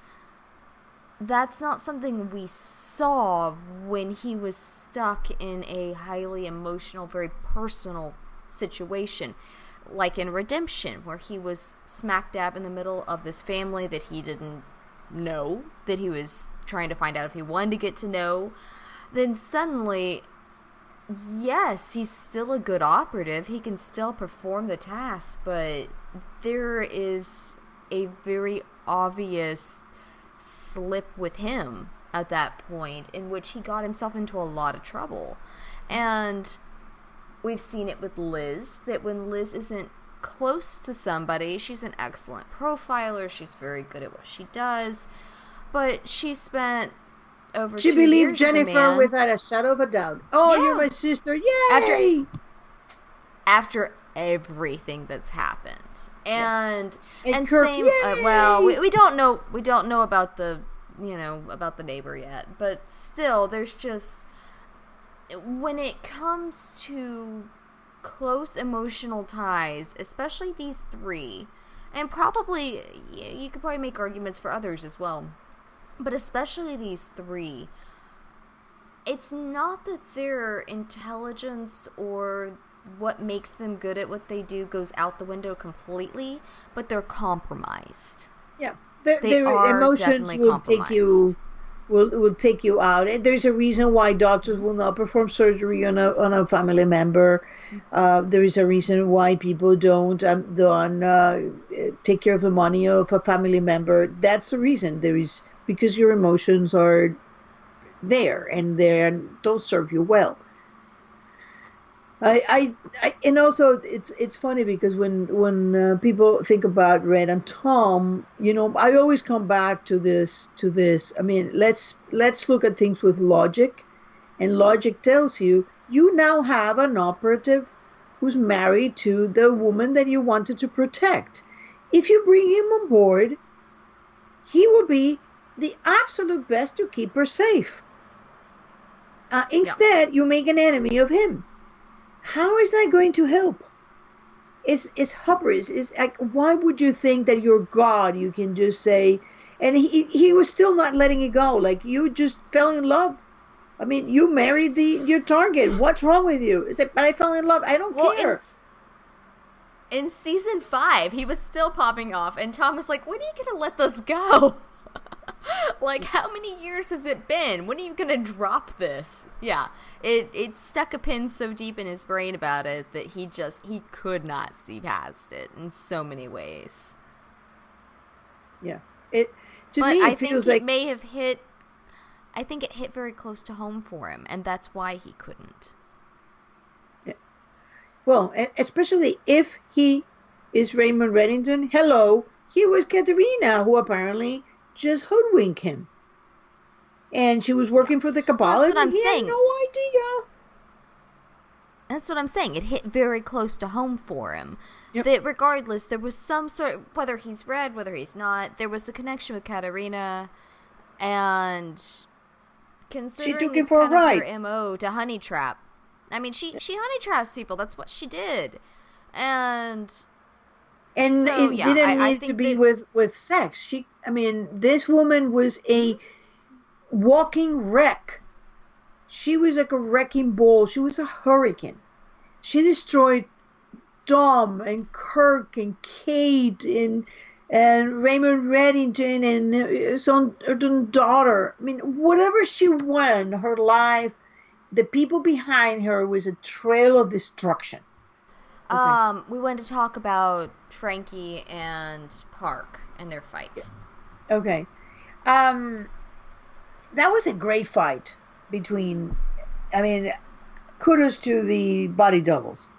that's not something we saw when he was stuck in a highly emotional, very personal situation. Like in Redemption, where he was smack dab in the middle of this family that he didn't know, that he was trying to find out if he wanted to get to know. Then suddenly, yes, he's still a good operative. He can still perform the task, but there is a very obvious slip with him at that point, in which he got himself into a lot of trouble. And we've seen it with Liz, that when Liz isn't close to somebody, she's an excellent profiler, she's very good at what she does, but she spent over She 2 believed years with a Jennifer man. without a shadow of a doubt. Oh, Yeah. you're my sister. Yay! After everything that's happened. And Yeah. and Kirk, same yay! well, we don't know about the about the neighbor yet, but still, there's just, when it comes to close emotional ties, especially these 3, and probably you could probably make arguments for others as well, but especially these 3, it's not that their intelligence or what makes them good at what they do goes out the window completely, but they're compromised. Yeah, They their are emotions definitely will take you compromised. will take you out. And there's a reason why doctors will not perform surgery on a family member. There is a reason why people don't take care of the money of a family member. That's the reason. There is, because your emotions are there and they don't serve you well. And also it's funny because when people think about Red and Tom, I always come back to this. I mean, let's look at things with logic, and logic tells you you now have an operative who's married to the woman that you wanted to protect. If you bring him on board, he will be the absolute best to keep her safe. Instead, you make an enemy of him. How is that going to help? It's hubris. It's like, why would you think that you're God? You can just say, and he was still not letting it go. Like, you just fell in love. I mean, you married your target. What's wrong with you? It's like, but I fell in love. I don't care. In season 5, he was still popping off, and Tom was like, when are you gonna let this go? Like, how many years has it been? When are you gonna drop this? Yeah, it stuck a pin so deep in his brain about it that he could not see past it in so many ways. Yeah, But me I it think feels it like may have hit. I think it hit very close to home for him, and that's why he couldn't. yeah. Well, especially if he is Raymond Reddington. Hello, he was Katerina, who apparently just hoodwinked him. And she was working for the Well, Cabal, that's and what I'm he had saying. no idea. That's what I'm saying. It hit very close to home for him. Yep. That regardless, there was some sort of, whether he's red, whether he's not, there was a connection with Katerina, and considering She took him it's for a kind of ride. her MO to honey trap. I mean, she honey traps people. That's what she did. And so, It yeah, didn't I need to think be that, with sex. This woman was a walking wreck. She was like a wrecking ball. She was a hurricane. She destroyed Dom and Kirk and Kate and and Raymond Reddington and his own daughter. I mean, whatever she went, her life, the people behind her was a trail of destruction. Okay. We wanted to talk about Frankie and Park and their fight. Okay. That was a great fight between. I mean, kudos to the body doubles.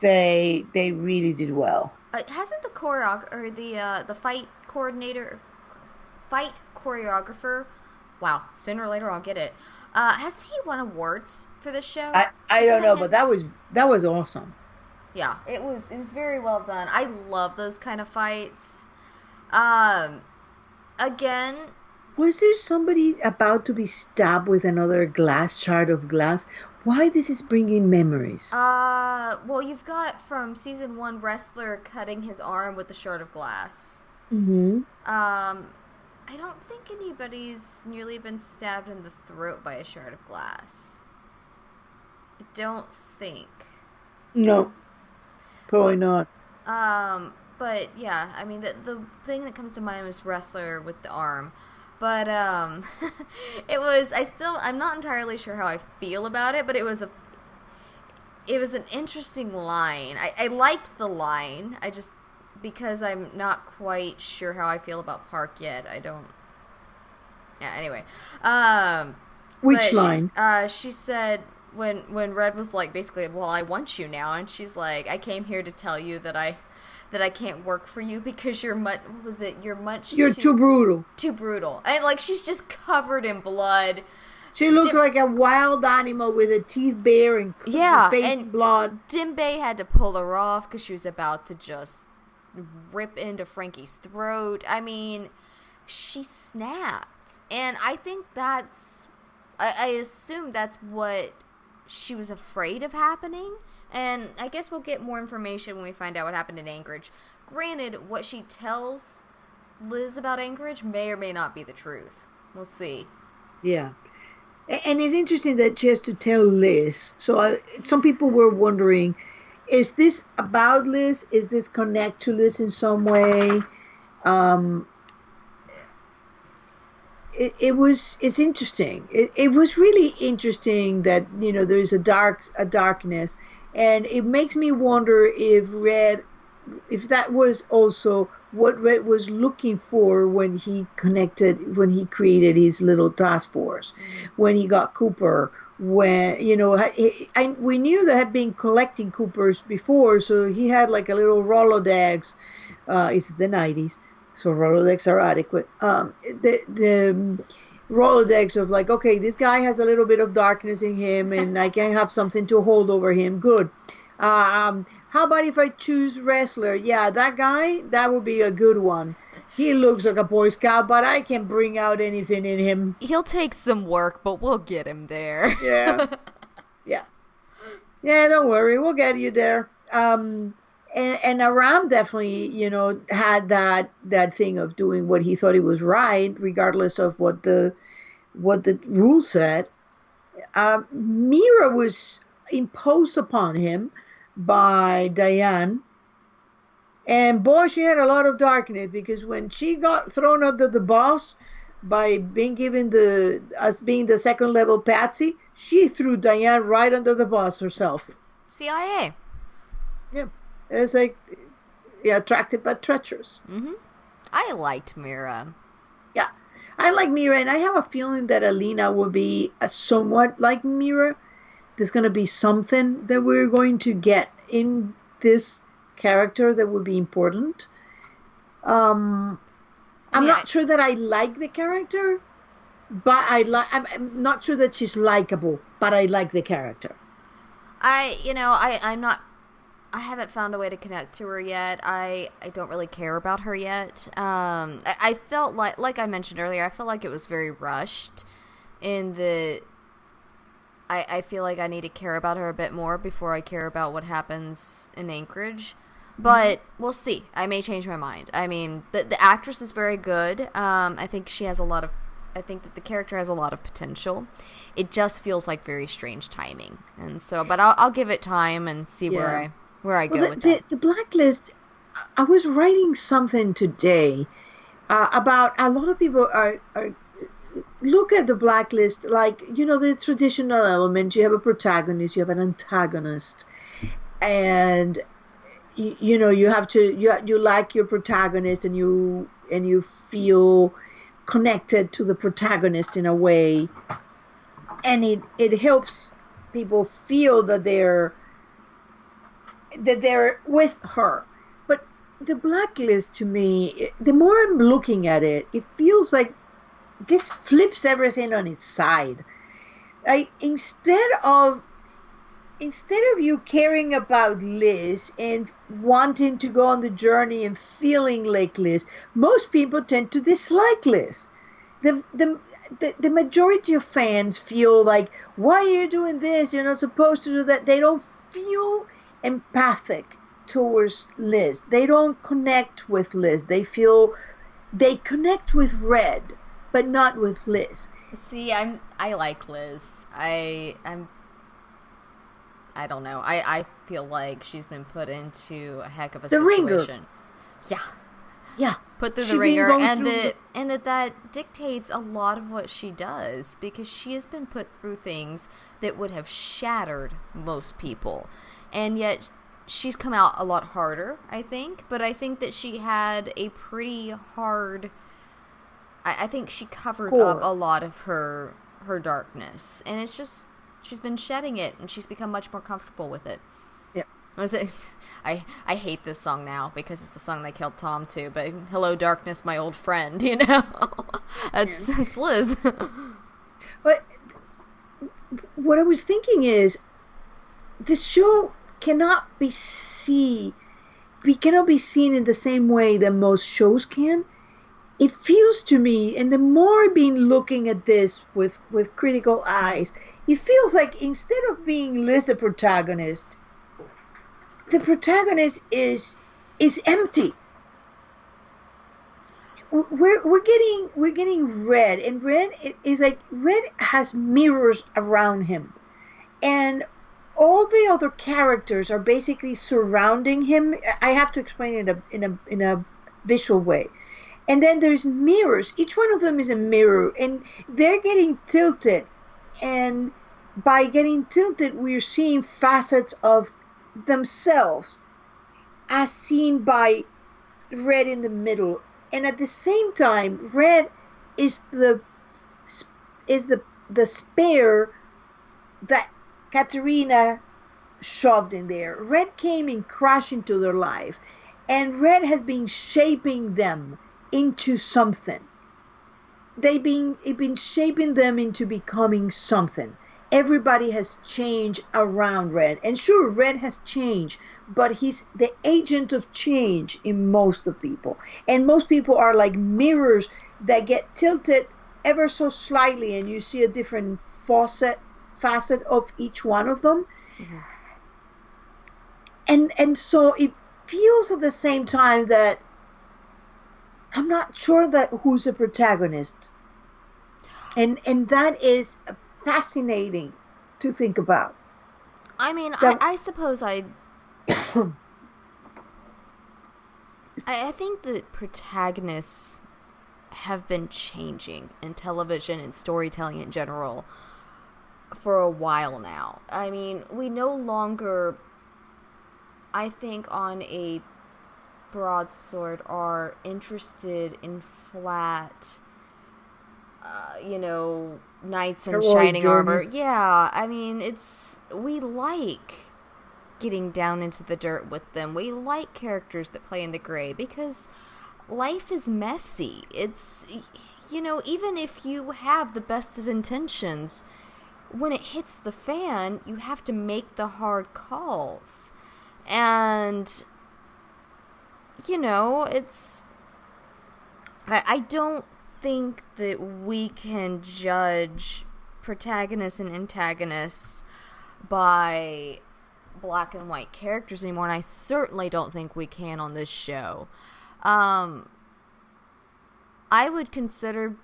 They really did well. Hasn't the the fight choreographer? Wow, sooner or later I'll get it. Hasn't he won awards for this show? I don't know, but that was awesome. Yeah, it was very well done. I love those kind of fights. Again, was there somebody about to be stabbed with another shard of glass? Why this is bringing memories? Well, you've got from season 1 wrestler cutting his arm with the shard of glass. Mm-hmm. I don't think anybody's nearly been stabbed in the throat by a shard of glass. I don't think. No, probably not. But yeah, I mean, the thing that comes to mind was wrestler with the arm. But, I'm not entirely sure how I feel about it, but it was an interesting line. I liked the line. Because I'm not quite sure how I feel about Park yet. Yeah, anyway. Which line? She said, when Red was like, basically, well, I want you now, and she's like, I came here to tell you that I can't work for you because you're too brutal. Too brutal. And, like, she's just covered in blood. She looked like a wild animal with her teeth bare and face blood. Jinbei had to pull her off because she was about to just rip into Frankie's throat. I mean, she snapped. And I think I assume that's what she was afraid of happening. And I guess we'll get more information when we find out what happened in Anchorage. Granted, what she tells Liz about Anchorage may or may not be the truth. We'll see. Yeah. And it's interesting that she has to tell Liz. So some people were wondering, is this about Liz? Is this connect to Liz in some way? It's interesting. It was really interesting that, there's a darkness. And it makes me wonder if that was also what Red was looking for when he created his little task force, when he got Cooper, we knew there had been collecting Coopers before, so he had like a little Rolodex. It's the 90s, so Rolodex are adequate. The Rolodex of like, okay, this guy has a little bit of darkness in him, and I can have something to hold over him. Good. How about if I choose wrestler? Yeah, that guy, that would be a good one. He looks like a Boy Scout, but I can bring out anything in him. He'll take some work, but we'll get him there. Yeah. Yeah, don't worry. We'll get you there. And Aram definitely, had that thing of doing what he thought he was right, regardless of what the rule said. Mira was imposed upon him by Diane. And boy, she had a lot of darkness, because when she got thrown under the bus by being given as being the second level patsy, she threw Diane right under the bus herself. CIA. Yeah. It's like, attracted but treacherous. Mm-hmm. I liked Mira. Yeah. I like Mira, and I have a feeling that Alina will be somewhat like Mira. There's going to be something that we're going to get in this character that will be important. I'm not sure that I like the character, but I'm not sure that she's likable, but I like the character. I haven't found a way to connect to her yet. I don't really care about her yet. I felt like I mentioned earlier, I felt like it was very rushed in the... I feel like I need to care about her a bit more before I care about what happens in Anchorage. But we'll see. I may change my mind. I mean, the actress is very good. I think I think that the character has a lot of potential. It just feels like very strange timing. And so, but I'll give it time and see where I go with that. The Blacklist, I was writing something today about a lot of people are look at the blacklist like the traditional element. You have a protagonist, you have an antagonist, and you have to you like your protagonist, and you feel connected to the protagonist in a way, and it helps people feel that they're with her. But the blacklist, to me, the more I'm looking at it, it feels like this flips everything on its side. Like instead of you caring about Liz and wanting to go on the journey and feeling like Liz, most people tend to dislike Liz. The majority of fans feel like, why are you doing this? You're not supposed to do that. They don't feel empathic towards Liz. They don't connect with Liz. They connect with Red, but not with Liz. See, I like Liz. I don't know. I feel like she's been put into a heck of a situation. Ringer. Yeah. Yeah. Put through the ringer, and that dictates a lot of what she does, because she has been put through things that would have shattered most people. And yet she's come out a lot harder, I think, but I think that she had a pretty hard, I think she covered up a lot of her darkness, and it's just, she's been shedding it, and she's become much more comfortable with it. Yeah. Was it? I hate this song now because it's the song they killed Tom to. But hello, darkness, my old friend. It's Liz. But what I was thinking is, this show cannot be seen in the same way that most shows can. It feels to me, and the more I've been looking at this with critical eyes, it feels like instead of being Liz the protagonist is empty. We're getting Red, and Red is like, Red has mirrors around him, and all the other characters are basically surrounding him. I have to explain it in a visual way. And then there's mirrors. Each one of them is a mirror, and they're getting tilted. And by getting tilted, we're seeing facets of themselves as seen by Red in the middle. And at the same time, Red is the spare that Katerina shoved in there. Red came and crashed into their life, and Red has been shaping them into something. It's been shaping them into becoming something. Everybody has changed around Red, and sure, Red has changed, but he's the agent of change in most of people. And most people are like mirrors that get tilted ever so slightly, and you see a different facet of each one of them. Mm-hmm. And so it feels at the same time that I'm not sure that who's the protagonist. And that is fascinating to think about. I mean, I suppose I think that protagonists have been changing in television and storytelling in general for a while now. I mean, we no longer, I think, on a broadsword are interested in flat, knights in shining armor. Yeah, I mean, we like getting down into the dirt with them. We like characters that play in the gray because life is messy. It's, even if you have the best of intentions, when it hits the fan, you have to make the hard calls. And I don't think that we can judge protagonists and antagonists by black and white characters anymore, and I certainly don't think we can on this show. I would consider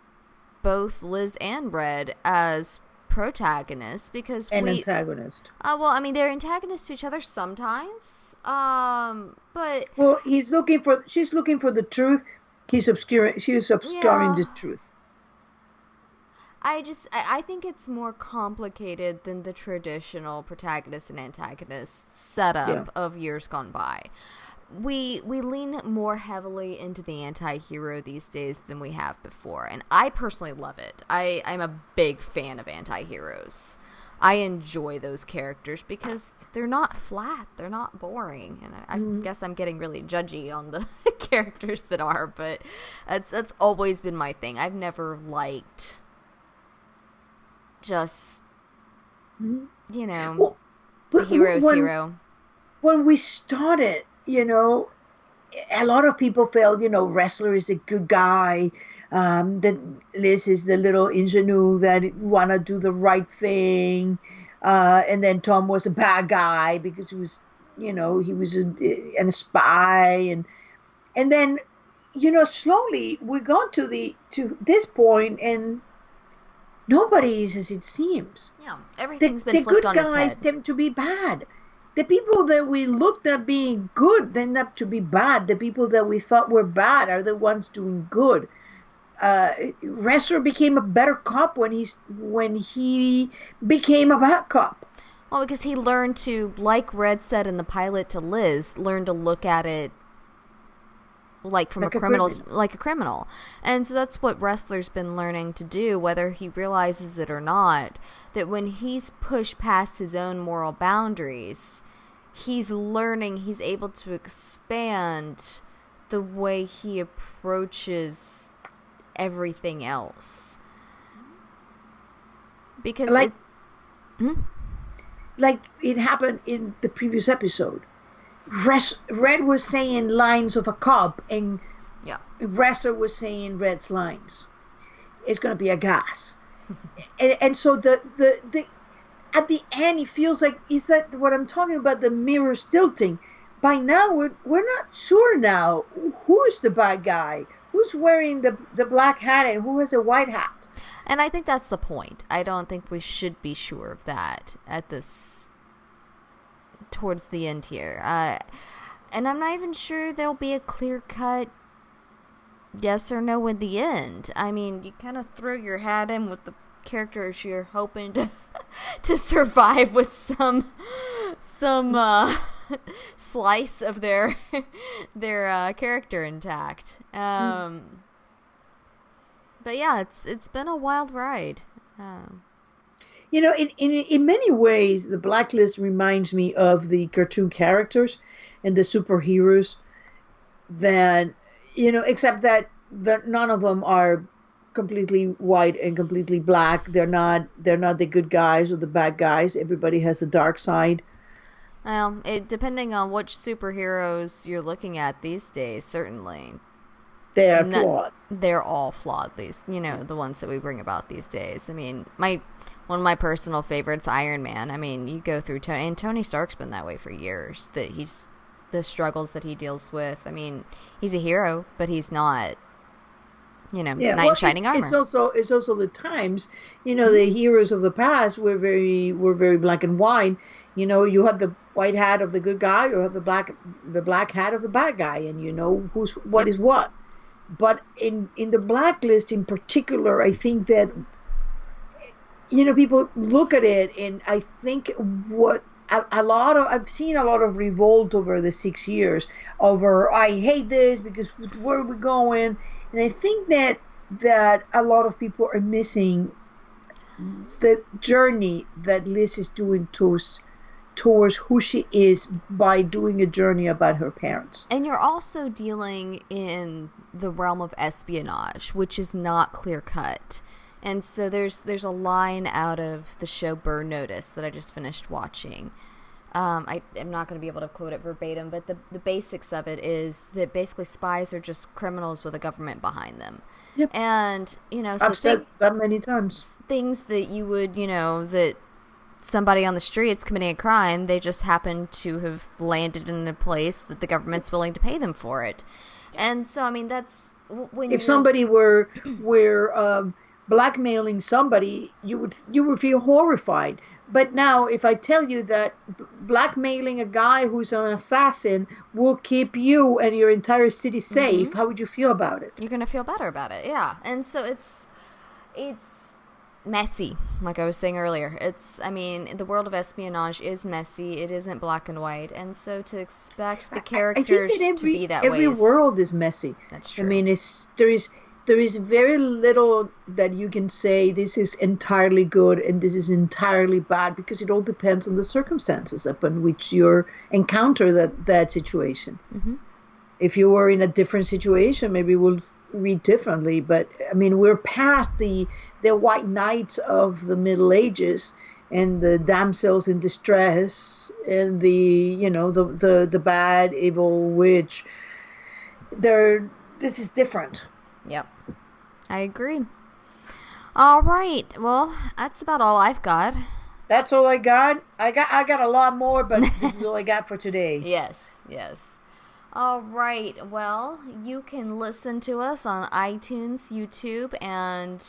both Liz and Red as protagonist because an antagonist. Well, I mean, they're antagonists to each other sometimes. But well, she's looking for the truth. She's obscuring the truth. I think it's more complicated than the traditional protagonist and antagonist setup of years gone by. We lean more heavily into the anti-hero these days than we have before, and I personally love it. I'm a big fan of anti-heroes. I enjoy those characters because they're not flat, they're not boring, and I guess I'm getting really judgy on the characters that are, but that's always been my thing. I've never liked just, you know, well, the hero's hero. When we started, you know, a lot of people felt, you know, Wrestler is a good guy. That Liz is the little ingenue that want to do the right thing. And then Tom was a bad guy because he was, you know, he was a spy. And then, you know, slowly we got to this point and nobody is as it seems. Yeah, everything's been flipped on its head. The good guys tend to be bad. The people that we looked at being good end up to be bad. The people that we thought were bad are the ones doing good. Wrestler became a better cop when he became a bad cop. Well, because he learned to, like Red said in the pilot to Liz, learn to look at it like a criminal. And so that's what Wrestler's been learning to do, whether he realizes it or not, that when he's pushed past his own moral boundaries, he's able to expand the way he approaches everything else. Because like it happened in the previous episode. Red was saying lines of a cop, and Wrestler was saying Red's lines. It's going to be a gas. and so the at the end, it feels like, is that what I'm talking about, the mirror tilting? By now, we're not sure now who is the bad guy, who's wearing the black hat, and who has a white hat. And I think that's the point. I don't think we should be sure of that towards the end here. And I'm not even sure there'll be a clear-cut yes or no in the end. I mean, you kind of throw your hat in with the characters you're hoping to survive with some slice of their character intact. But yeah, it's been a wild ride. You know, in many ways, the Blacklist reminds me of the cartoon characters and the superheroes. That, you know, except that none of them are completely white and completely black. They're not the good guys or the bad guys. Everybody has a dark side. Well, depending on which superheroes you're looking at these days, certainly. They're flawed. They're all flawed, these, you know, the ones that we bring about these days. I mean, one of my personal favorites, Iron Man. I mean, you go through and Tony Stark's been that way for years. That the struggles that he deals with. I mean, he's a hero, but he's not, you know, knight in shining armor. It's also the times. You know, the heroes of the past were very black and white. You know, you have the white hat of the good guy, or have the black hat of the bad guy, and you know what is what. But in the Blacklist in particular, I think that, you know, people look at it, and I think I've seen a lot of revolt over the 6 years over, I hate this because where are we going? And I think that a lot of people are missing the journey that Liz is doing towards who she is by doing a journey about her parents. And you're also dealing in the realm of espionage, which is not clear cut. And so there's a line out of the show Burn Notice that I just finished watching. I'm not going to be able to quote it verbatim, but the basics of it is that basically spies are just criminals with a government behind them. Yep. And, you know, so I've said that many times. Things that you would, you know, that somebody on the streets committing a crime, they just happen to have landed in a place that the government's willing to pay them for it. And so, I mean, that's when if somebody were blackmailing somebody, you would feel horrified. But now, if I tell you that blackmailing a guy who's an assassin will keep you and your entire city safe, how would you feel about it? You're gonna feel better about it, yeah. And so it's messy, like I was saying earlier. The world of espionage is messy. It isn't black and white, and so to expect the characters to be that way. Every world is messy. That's true. I mean, there is very little that you can say this is entirely good and this is entirely bad, because it all depends on the circumstances upon which you encounter that situation. If you were in a different situation, maybe we'll read differently. But I mean, we're past the white knights of the Middle Ages and the damsels in distress and the bad evil witch. This is different. Yep, I agree. All right, well, that's about all I've got. That's all I got. I got a lot more, but this is all I got for today. Yes. All right, well, you can listen to us on iTunes, YouTube, and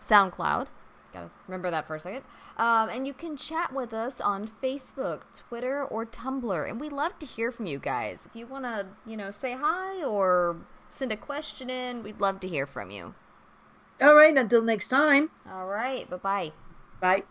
SoundCloud. Gotta remember that for a second. And you can chat with us on Facebook, Twitter, or Tumblr. And we love to hear from you guys. If you want to, say hi or send a question in, we'd love to hear from you. All right, until next time. All right, bye-bye. Bye.